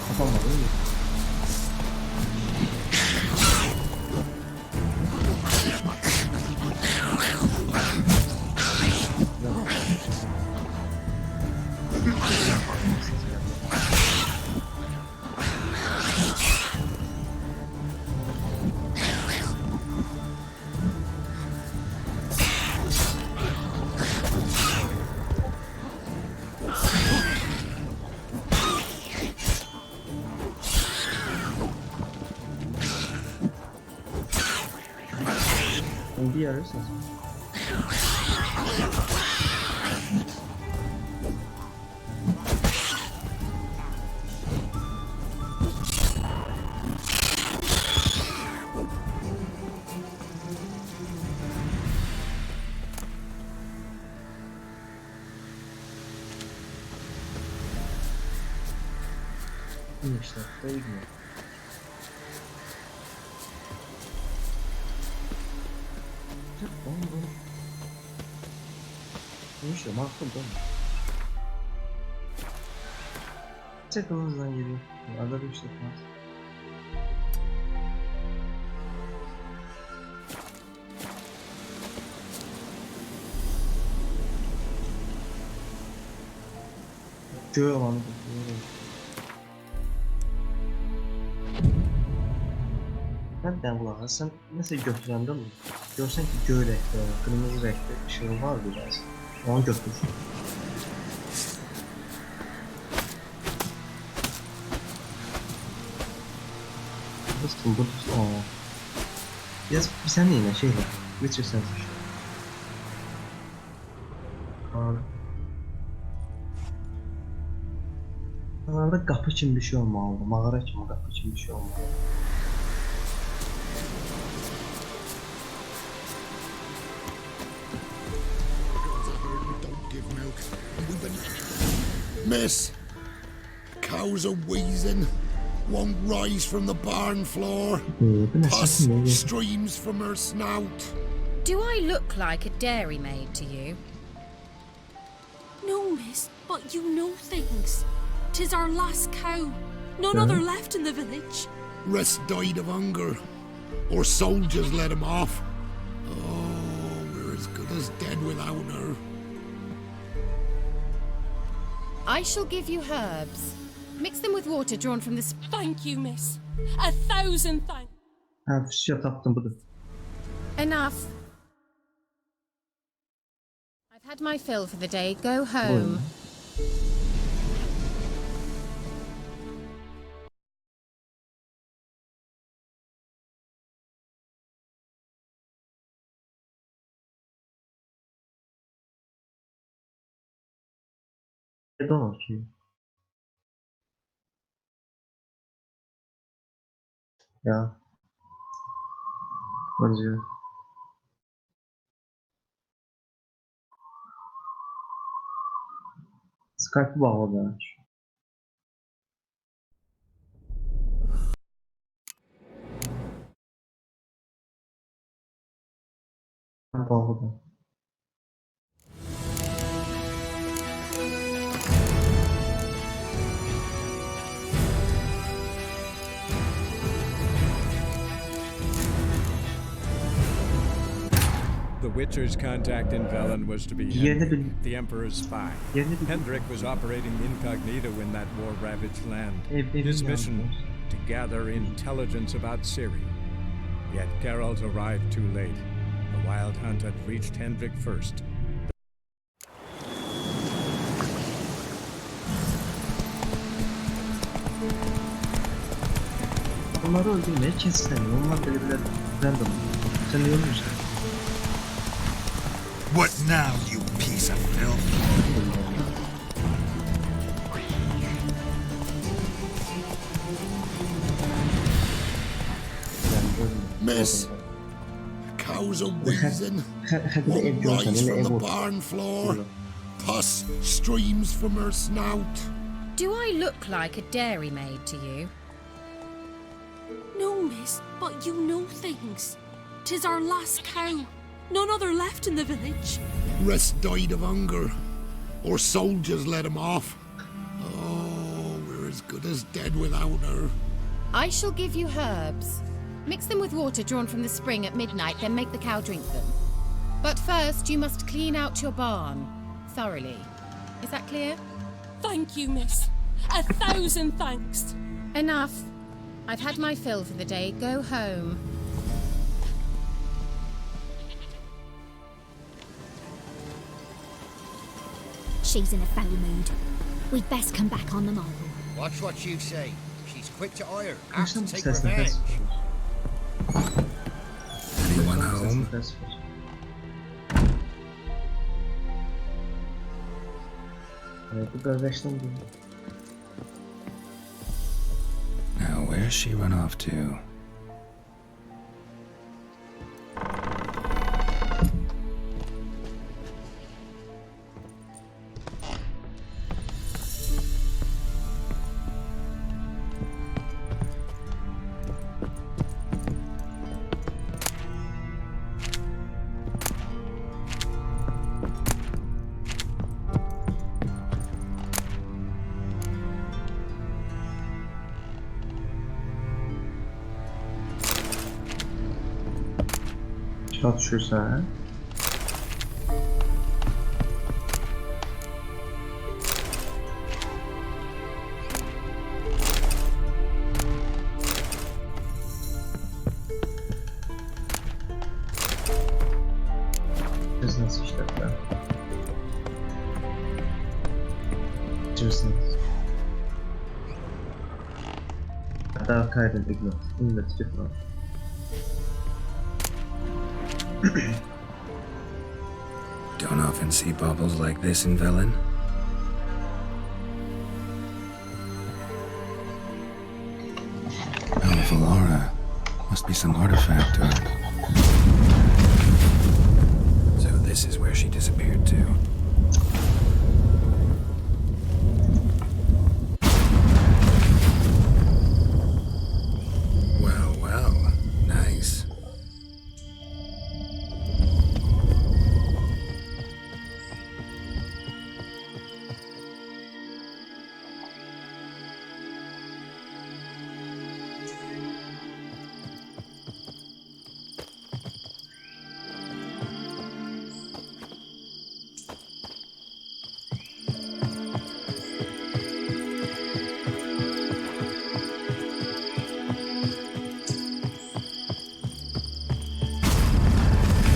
Kapanmadı değil mi? Bir yarırsınız. İyi işte, değil mi? Bu işte makul değil mi? Çakılımızdan geliyor. Arada bir şey yapmaz. Göğe olanı ben de bu sen mesela götürəndə mi? Görsən ki göy renkli, kırmızı renkli ışığı var biraz. Onu götür. Dostum bu biraz bir sen yine şey var. Geçirsen. Buralarda kapı için bir şey olmalı. Mağara için kapı için bir şey olmalı. Miss, cows are wheezing, won't rise from the barn floor. Pus streams from her snout. Do I look like a dairymaid to you? No, miss, but you know things. 'Tis our last cow. None other left in the village. Rest died of hunger, or soldiers let him off. Oh, we're as good as dead without her. I shall give you herbs. Mix them with water drawn from the Thank you, miss. 1,000 thanks. Ha, bir şey taptım budur. Enough. I've had my fill for the day. Go home. Neden ki? Ya. Bence. Skype'ı bağladı. Bağladı. The Witcher's contact in Velen was to be Hendrik, the Emperor's spy. Hendrik was operating incognito in that war-ravaged land. His mission, to gather intelligence about Ciri. Yet Geralt arrived too late. The Wild Hunt had reached Hendrik first. Onları öldürmeye kesin. Onlar böyle bir random. Sen ne olmuşsun? What now, you piece of filth? Miss, cows are wheezing, won't rise from the barn floor. Pus streams from her snout. Do I look like a dairymaid to you? No, miss, but you know things. 'Tis our last cow. None other left in the village. Rest died of hunger. Or soldiers let him off. Oh, we're as good as dead without her. I shall give you herbs. Mix them with water drawn from the spring at midnight, then make the cow drink them. But first, you must clean out your barn thoroughly. Is that clear? Thank you, miss. 1,000 thanks. Enough. I've had my fill for the day. Go home. She's in a foul mood. We'd best come back on the morrow. Watch what you say. She's quick to ire, Kaç apt to tane take ses revenge. nefes var? Anyone Ses home? nefes var. Bu kardeşten bu. Now, where's she run off to? Çatışırsa ha? Biz nasıl işletler? Cırsınız. Hatta kaydedildi. İngilizce falan. Don't often see baubles like this in Velen. Powerful aura. Must be some artifact or... So this is where she disappeared to. Well, well. Nice.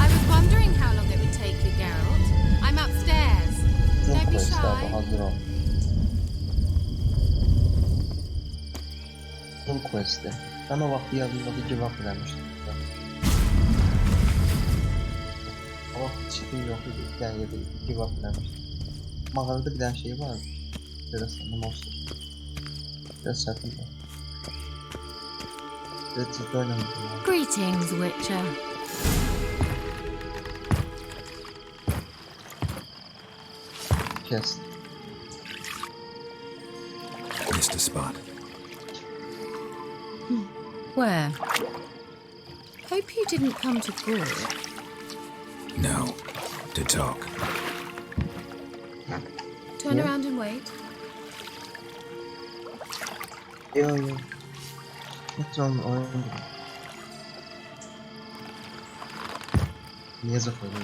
I was wondering how long it would take you, Geralt. I'm upstairs. Don't be questler bu shy. hazır ol. Full quest'i. Ben o vakti yazımda bir give up vermiştim. O vakti çitim yok idi. Yani ya da give up vermiştim. Mağarada bir tane şey var. Biraz sanırım olsun. Biraz çatım var. Biraz ciddi oynamıştım ya. Greetings, Witcher. Kes. Missed a spot. Where? Hope you didn't come to Gore. No. To talk. Turn Yeah. around and wait. Yo yo. Hiç onun oyunu. Niye zıpladın?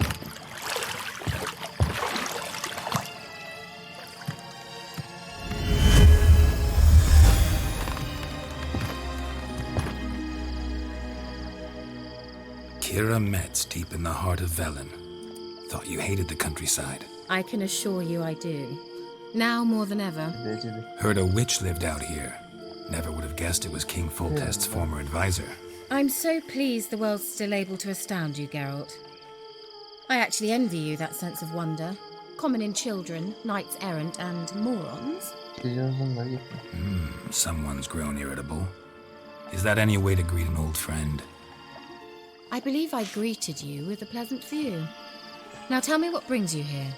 Kira Metz, deep in the heart of Velen. Thought you hated the countryside. I can assure you I do. Now more than ever. Beceri. Heard a witch lived out here. Never would have guessed it was King Foltest's former advisor. I'm so pleased the world's still able to astound you, Geralt. I actually envy you that sense of wonder. Common in children, knights errant, and morons. Televizyonları yapıyor. Someone's grown irritable. Is that any way to greet an old friend? I believe I greeted you with a pleasant view. Now tell me what brings you here.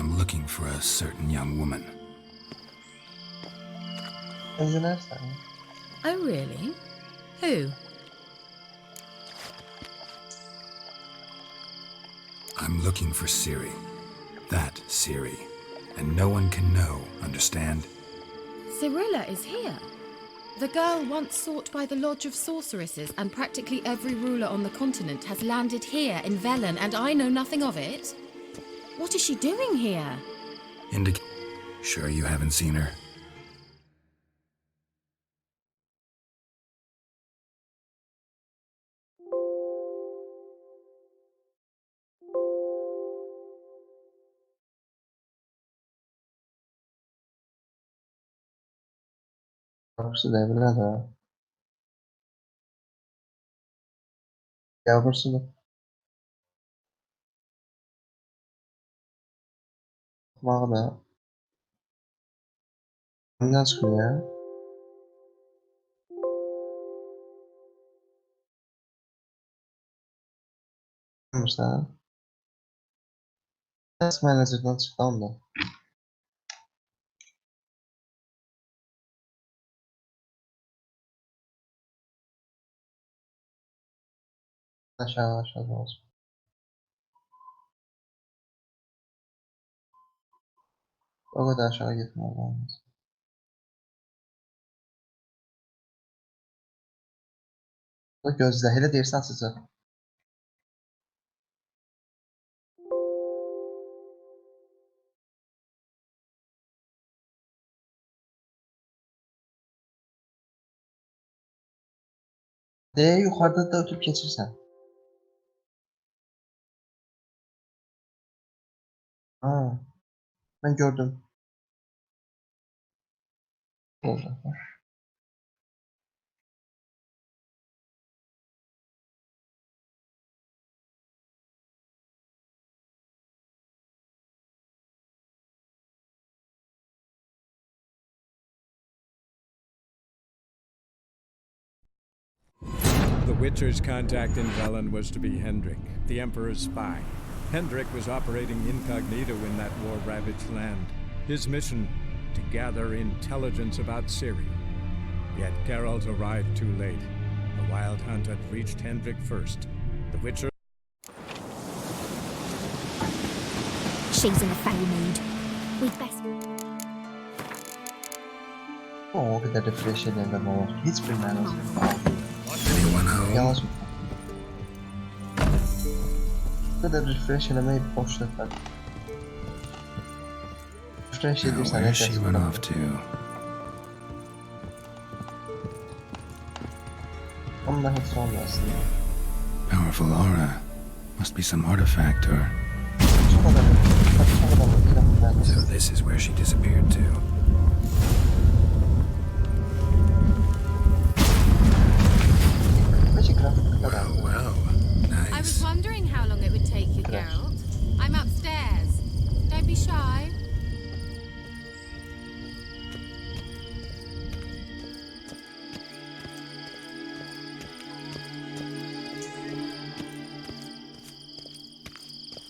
I'm looking for a certain young woman. Engineersen. Oh, really? Who? I'm looking for Ciri. That Ciri. And no one can know, understand? Cirilla is here. The girl once sought by the Lodge of Sorceresses, and practically every ruler on the continent has landed here in Velen, and I know nothing of it. What is she doing here? Sure you haven't seen her? Burası devre de. Ya burası da. Mağda. Bundan çıkıyor ya. Mesela. Task Manager'dan çıktı onda. Aşağıda olsun. O kadar aşağı gitmem lazım. Gözle. Hele dersen size. Yukarıda da ötüp geçirsen. Ha, ben gördüm. Oldu. The Witcher's contact in Velen was to be Hendrik, the Emperor's spy. Hendrik was operating incognito in that war-ravaged land. His mission, to gather intelligence about Ciri. Yet Geralt arrived too late. The Wild Hunt had reached Hendrik first. The Witcher... She's in a foul mood. We'd best... O kadar refresh edenler var. Hiçbir manası yok. Anyone home? Yalnız bu kadar refresh elemeyi boşluklar. Refresh Now, edirsen where's she run off to? Ondan hiç olmazsın. Powerful aura. Must be some artifact or... So this is where she disappeared to. Well, nice. I was wondering how long it would take you, Geralt. I'm upstairs. Don't be shy.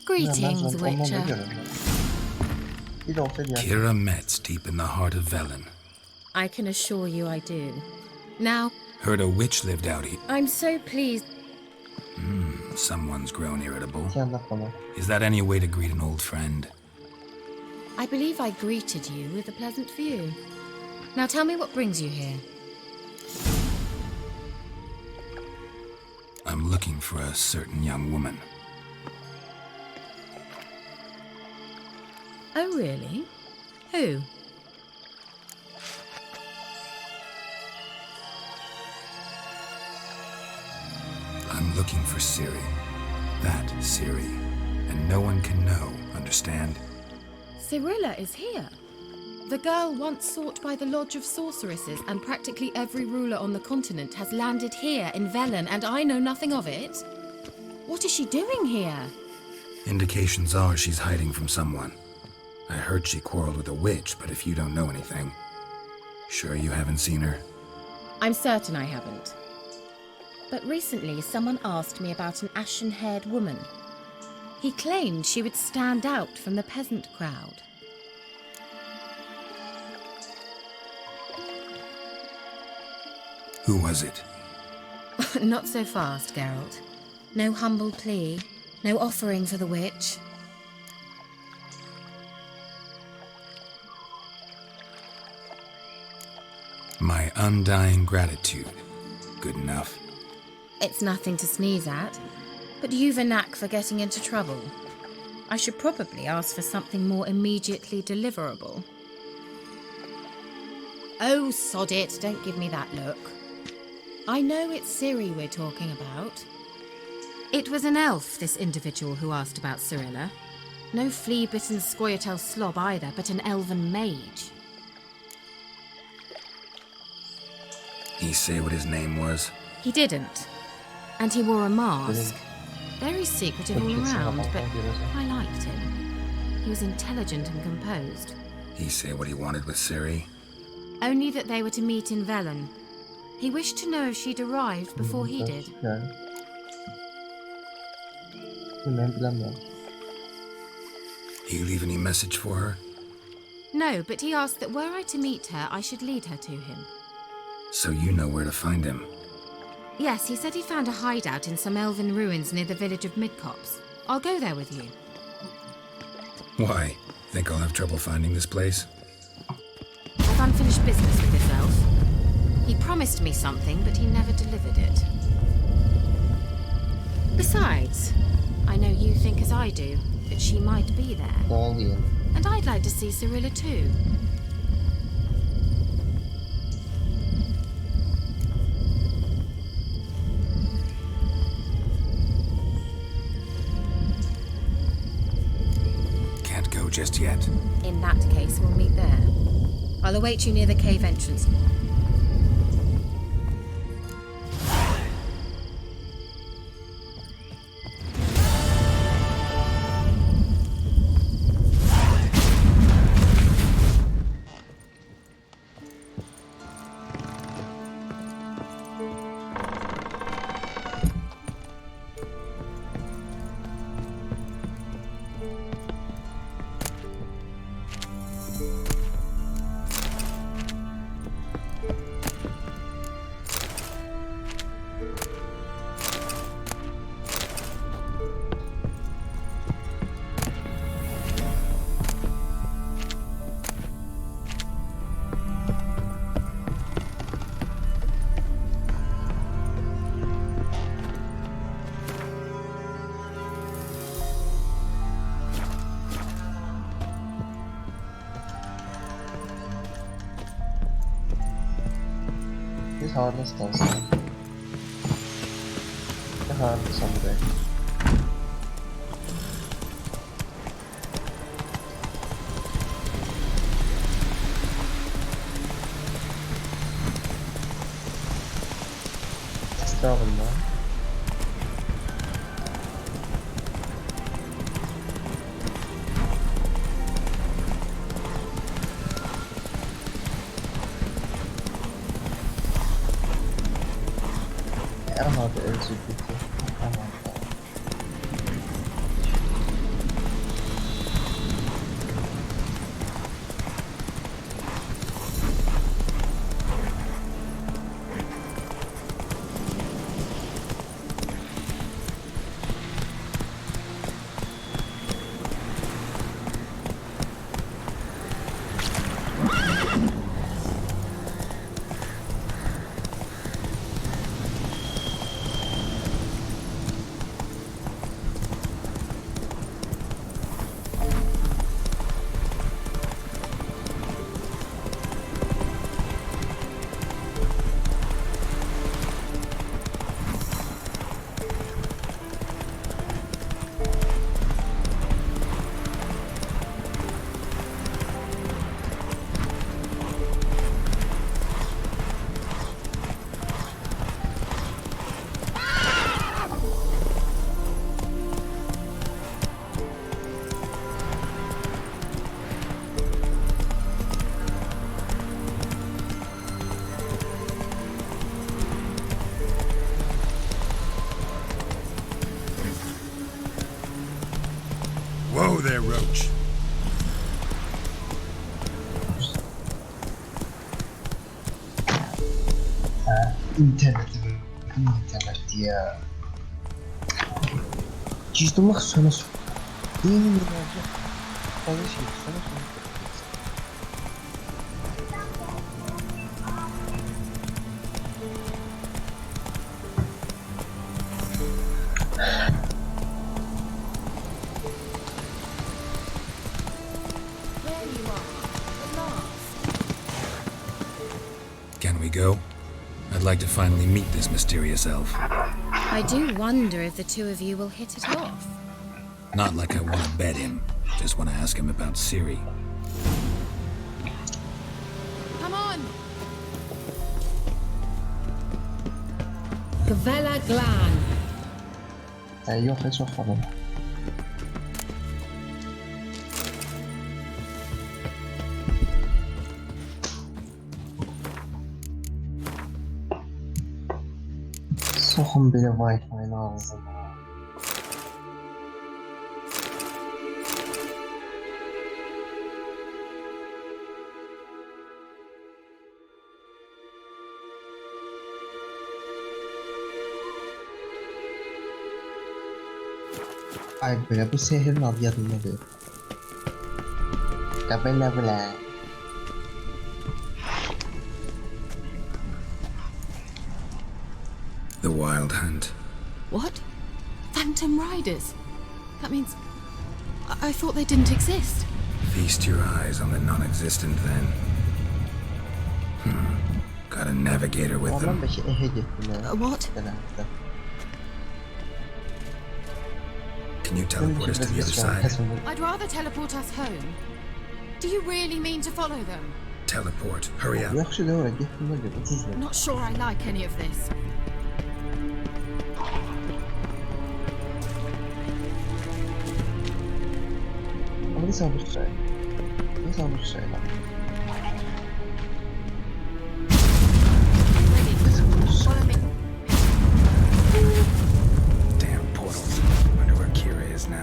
Greetings, Witcher. Kira Metz deep in the heart of Velen. I can assure you I do. Now, Heard a witch lived out here. I'm so pleased. Someone's grown irritable. Anlat bana. Is that any way to greet an old friend? I believe I greeted you with a pleasant view. Now tell me what brings you here. I'm looking for a certain young woman. Oh, really? Who? I'm looking for Ciri. That Ciri. And no one can know, understand? Cirilla is here. The girl once sought by the Lodge of Sorceresses, and practically every ruler on the continent has landed here in Velen, and I know nothing of it. What is she doing here? Indications are she's hiding from someone. I heard she quarreled with a witch, but if you don't know anything... Sure you haven't seen her? I'm certain I haven't. But recently someone asked me about an ashen-haired woman. He claimed she would stand out from the peasant crowd. Who was it? Not so fast, Geralt. No humble plea, no offering for the witch. My undying gratitude. Good enough. It's nothing to sneeze at, but you've a knack for getting into trouble. I should probably ask for something more immediately deliverable. Oh, sod it, don't give me that look. I know it's Ciri we're talking about. It was an elf, this individual who asked about Cirilla. No flea-bitten Scoia'tael slob either, but an elven mage. He say what his name was? He didn't. And he wore a mask. Very secretive all around, but I liked him. He was intelligent and composed. He say what he wanted with Ciri? Only that they were to meet in Velen. He wished to know if she'd arrived before he did. He leave any message for her? No, but he asked that were I to meet her, I should lead her to him. So you know where to find him? Yes, he said he found a hideout in some elven ruins near the village of Midcopse. I'll go there with you. Why? Think I'll have trouble finding this place? I've unfinished business with this elf. He promised me something, but he never delivered it. Besides, I know you think as I do, that she might be there. And I'd like to see Cirilla too. Can't go just yet. In that case, we'll meet there. I'll await you near the cave entrance. This hardness does. The hardness on the deck. Travel now. I don't know the execute. roach. İnterneti ya. Cüzdanlık sana sor. Değil mi olacak? Fazla şey sana sor. There you are, at last. Can we go? I'd like to finally meet this mysterious elf. I do wonder if the two of you will hit it off. Not like I want to bet him. Just want to ask him about Ciri. Come on! Gavella Glan. Yok hiç okumadım. Sokun bile Wi-Fi'ni ağzına. Ay böyle bu şehrin adı yadımda değil. Gabella bile. The Wild Hunt. What? Phantom Riders? That means... I thought they didn't exist. Feast your eyes on the non-existent then. Got a navigator with Ondan them. belki ehe gittim ya. What? Genelde. Can you teleport us to the other side? I'd rather teleport us home. Do you really mean to follow them? Teleport. Hurry up. Yaxşı da oraya gittim böyle ucuz ya. Not sure I like any of this. Ama ne sanmış şey? Ne sanmış şey lan? Follow me. Damn portals. Wonder where Kira is now.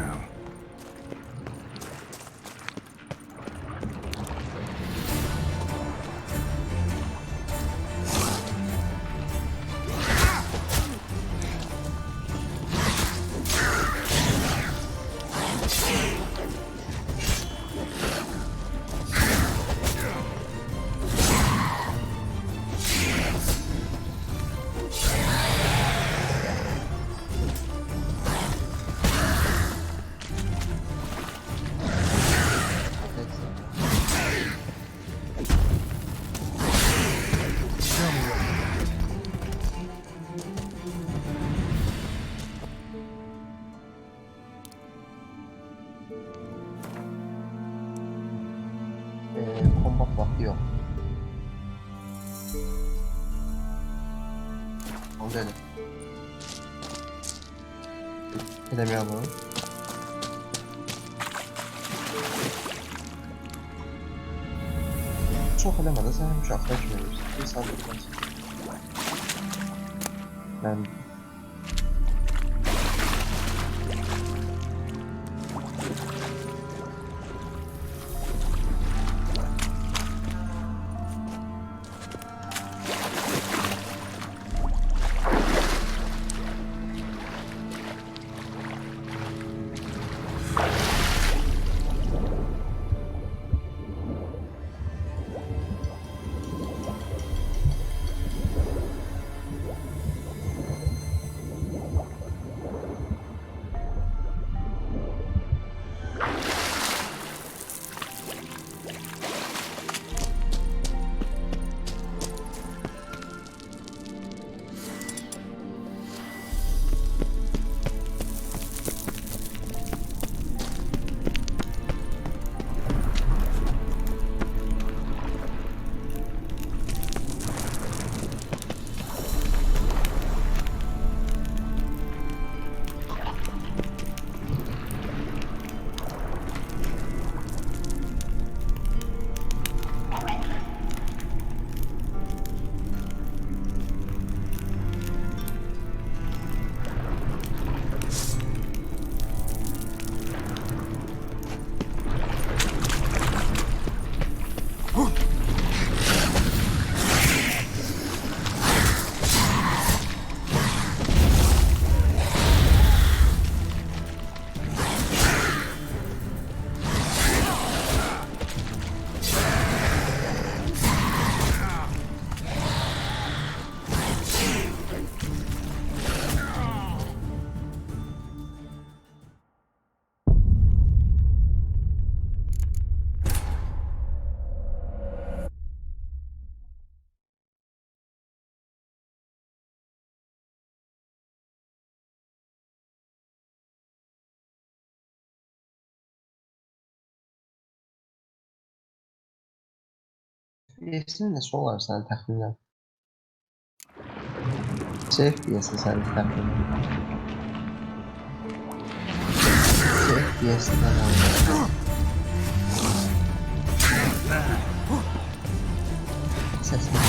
Kombat vakti yok. Onu dedim. Edemiyor bunu. Çok edemedi, sen uşaqda kimi verirsin. Bir saldırmaz. Ben... FPS'in neçə olar sənin təxminən? FPS-i sənin təxminən? FPS'dən oynayır. Səsini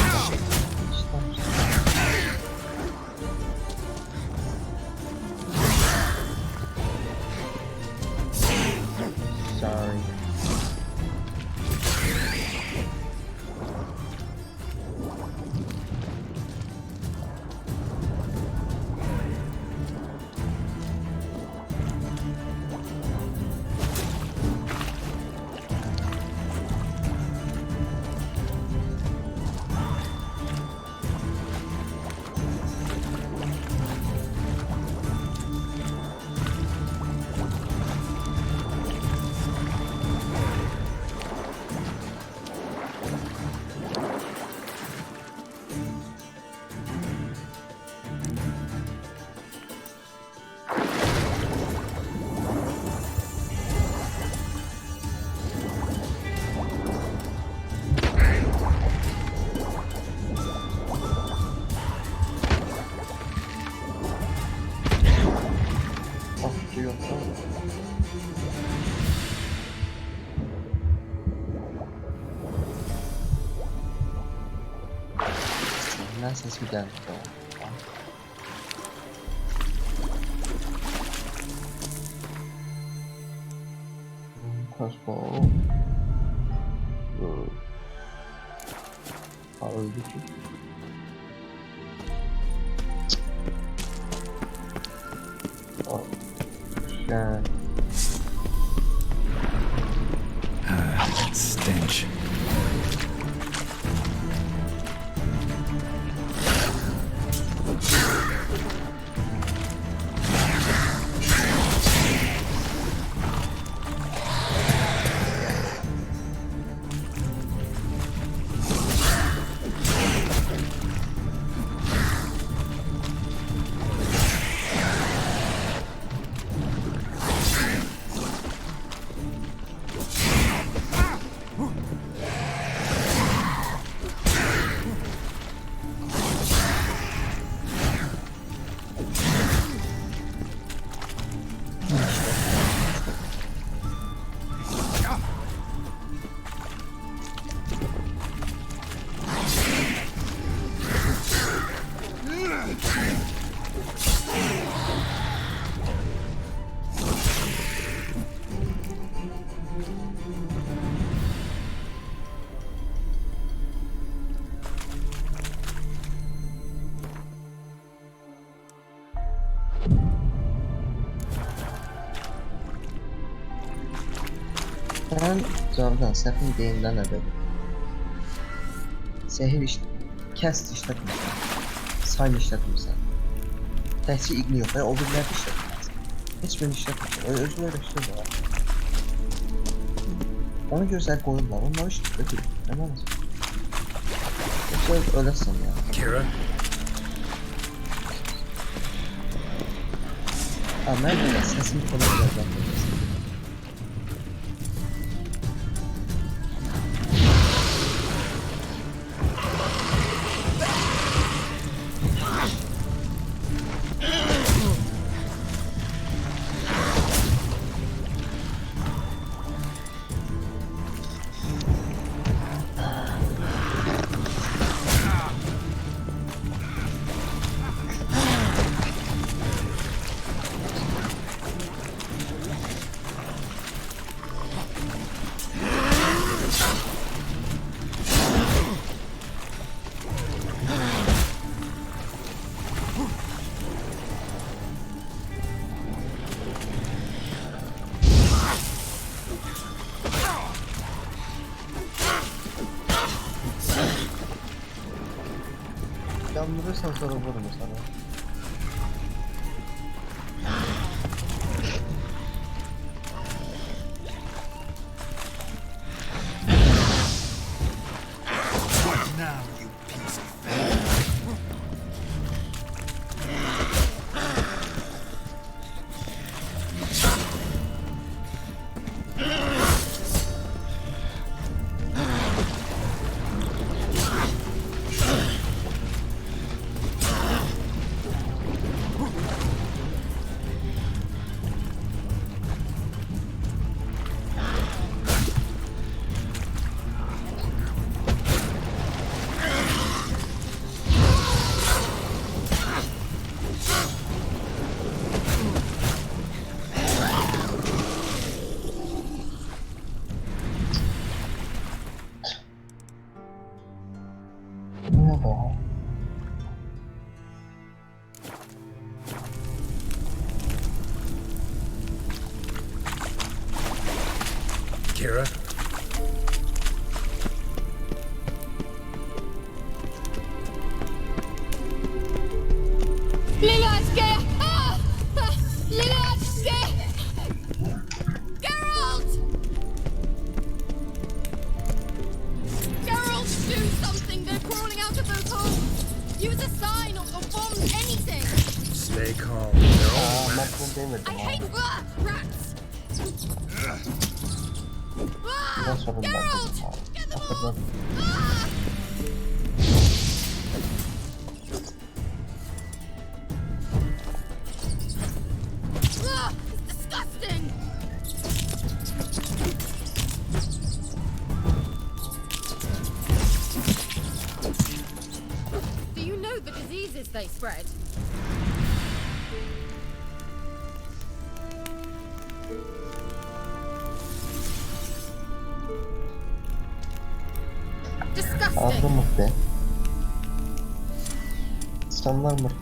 Sorry. Senden ses mi geldi? Crossbow. Öldü ki. Oh. Yeah. Stench. Sen Cavidan səfin deyimdə nədir? Sehir cast işlətmirsən. Sign işlətmirsən. Təhsil iqni yox, o birləri işlətmirsən. Heç birini işlətmirsən. Özünü öyle şey var. Ona görə sən qoyurlar, onları işlətmir. Nə olmasın? Yoksa öləsən ya. Kira? Mən də səsini konuşacağım. Yandırırsan sonra vururum sana. Use a sign or bomb anything! Stay calm. They're all Ben rats. bunu demedim I ama. hate rats! Bundan sonra ben Geralt! dedim abi. Get them off! Hatırladım. It's disgusting! Do you know the diseases they spread? Disgusting! Ağzı mırt be. Sıçanlar mırt.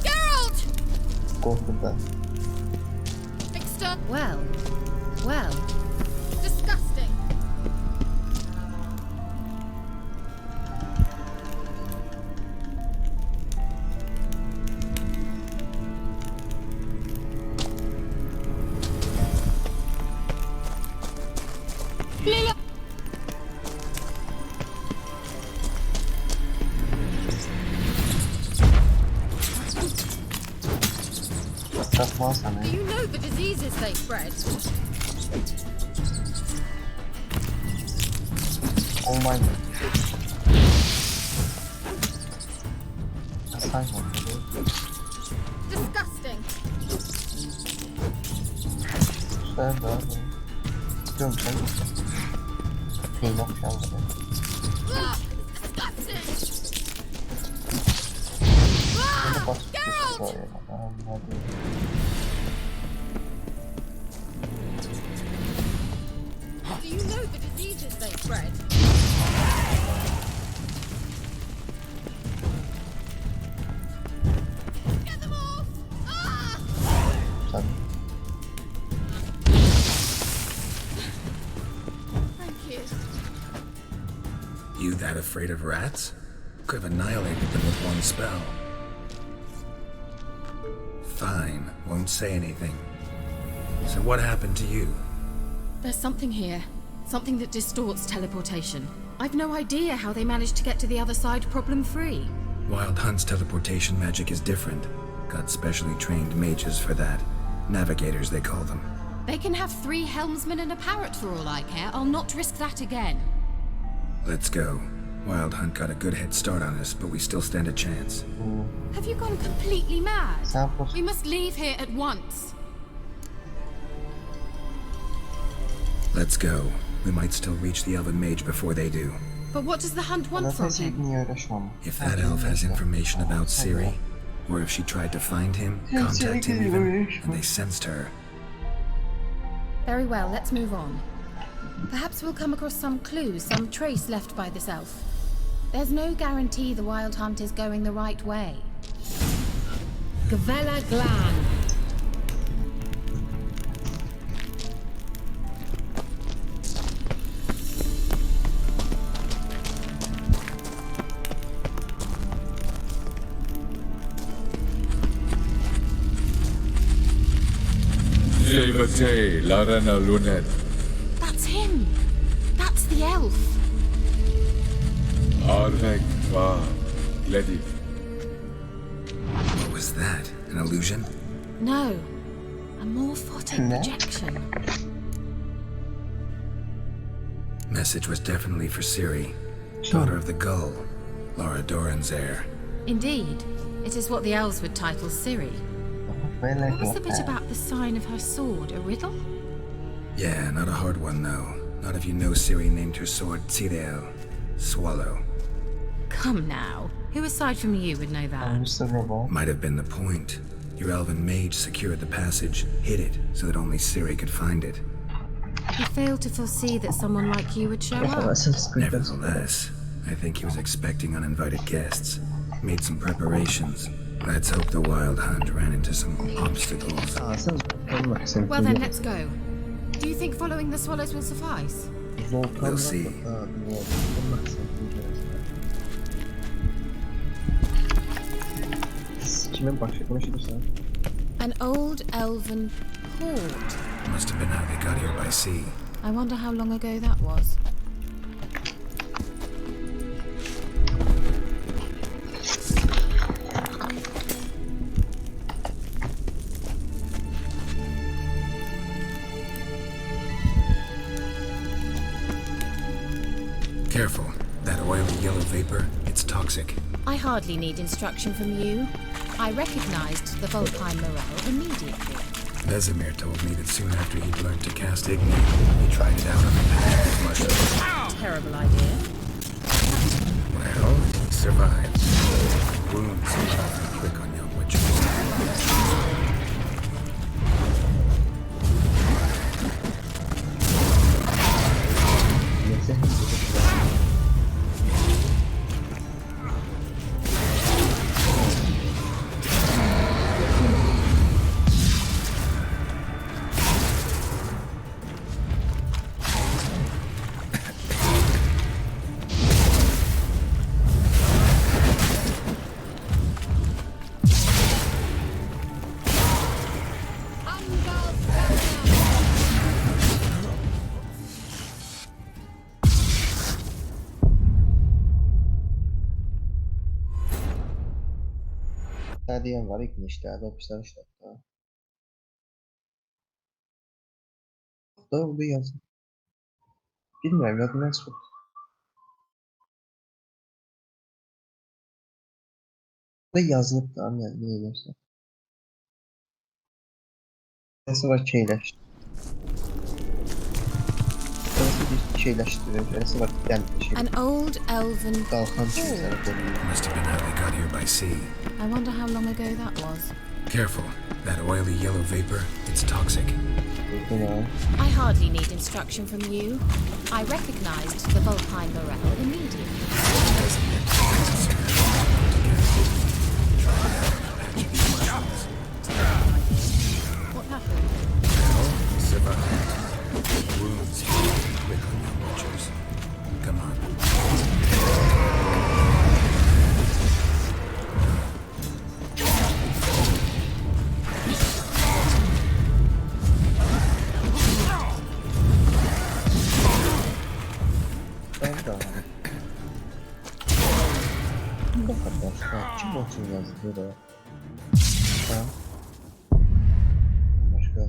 Geralt! Korkudan. Well, well. Disgusting. Lila. Satma sana. Do you know the diseases they spread? Oh my god. Sen yapmadın. Disgusting. Sen de abi. Diyorum sen. Kıymak çaldı. Disgusting. Bunu basıp şöyle. Anladım. Do you know the diseases they spread? Get them off! Sen. Thank you. You that afraid of rats? Could have annihilated them with one spell. Fine, won't say anything. So what happened to you? There's something here. Something that distorts teleportation. I've no idea how they managed to get to the other side problem-free. Wild Hunt's teleportation magic is different. Got specially trained mages for that. Navigators, they call them. They can have 3 helmsmen and a parrot for all I care. I'll not risk that again. Let's go. Wild Hunt got a good head start on us, but we still stand a chance. Have you gone completely mad? Sen We must leave here at once. Let's go. We might still reach the Elven Mage before they do. But what does the hunt want from him? niye uğraşmam? If that elf has information about Ciri, or if she tried to find him, contact him even, and they sensed her. Very well, let's move on. Perhaps we'll come across some clue, some trace left by this elf. There's no guarantee the Wild Hunt is going the right way. Gavella Glan. Silvate Larena Lunet. That's him! That's the elf! Arvek Va Ledi. What was that? An illusion? No. A morphotic projection. Message was definitely for Ciri, daughter of the Gull, Lara Doran's heir. Indeed. It is what the elves would title Ciri. What was the bit about the sign of her sword? A riddle? Yeah, not a hard one though. Not if you know Ciri named her sword Tirael, Swallow. Come now. Who aside from you would know that? Might have been the point. Your elven mage secured the passage, hid it, so that only Ciri could find it. He failed to foresee that someone like you would show up. Nevertheless, I think he was expecting uninvited guests. Made some preparations. Let's hope the Wild Hunt ran into some obstacles. Well then, let's go. Do you think following the swallows will suffice? We'll see. An old elven port. Must have been how they got here by sea. I wonder how long ago that was. Careful. That oily yellow vapor, it's toxic. I hardly need instruction from you. I recognized the Volpine Morel immediately. Vesemir told me that soon after he'd learned to cast Ignite, he tried it out on the patch of mushrooms. Terrible idea. Well, he survived. Wounds are often quick on young witchers. Diyen var ilk işlerde, hapishler işte. Da burada yazın. Bilmiyorum ya, nasıl? Da yazılıp da yani ne diyorsa. Nasıl var şeyleşti. Nasıl bir şeyleştiriyor. Nasıl var yani şey. An old elven Kalkan hall. çizgileri koyuyor. Must have been how they got here by sea. I wonder how long ago that was. Careful. That oily yellow vapor, it's toxic. I hardly need instruction from you. I recognized the Volpine Morel immediately. What happened? Well, he survived. Wounds quick on young witchers. Come on. Bu kadar. Kim olsun yazdı da? Ha? Başka.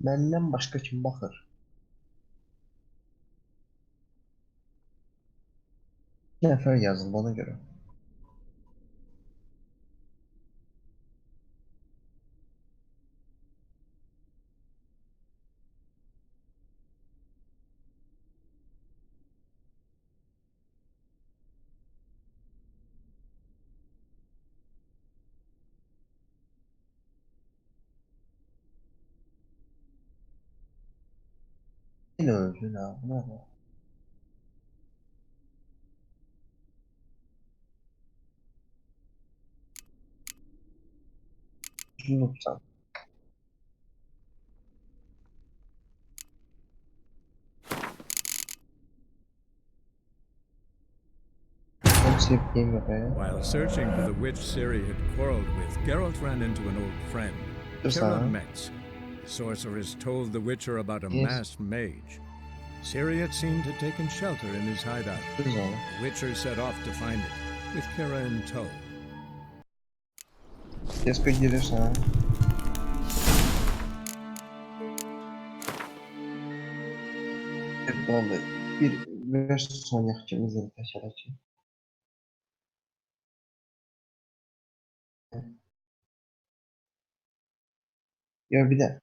Benden başka kim bakır? Bir nefer yazıldı ona göre. Yine öldün ha. Bu ne be? Unutsan. Çok sevdiğim bir be. While searching for the witch Ciri had quarreled with, Geralt ran into an old friend, Kira Metz. The sorceress told the Witcher about a masked mage. Ciri had seemed to have taken shelter in his hideout. The Witcher set off to find it, with Kira in tow. Keşke gelirsen ha. Vallahi bir son yakçımızı taşıraçı. Ya bir de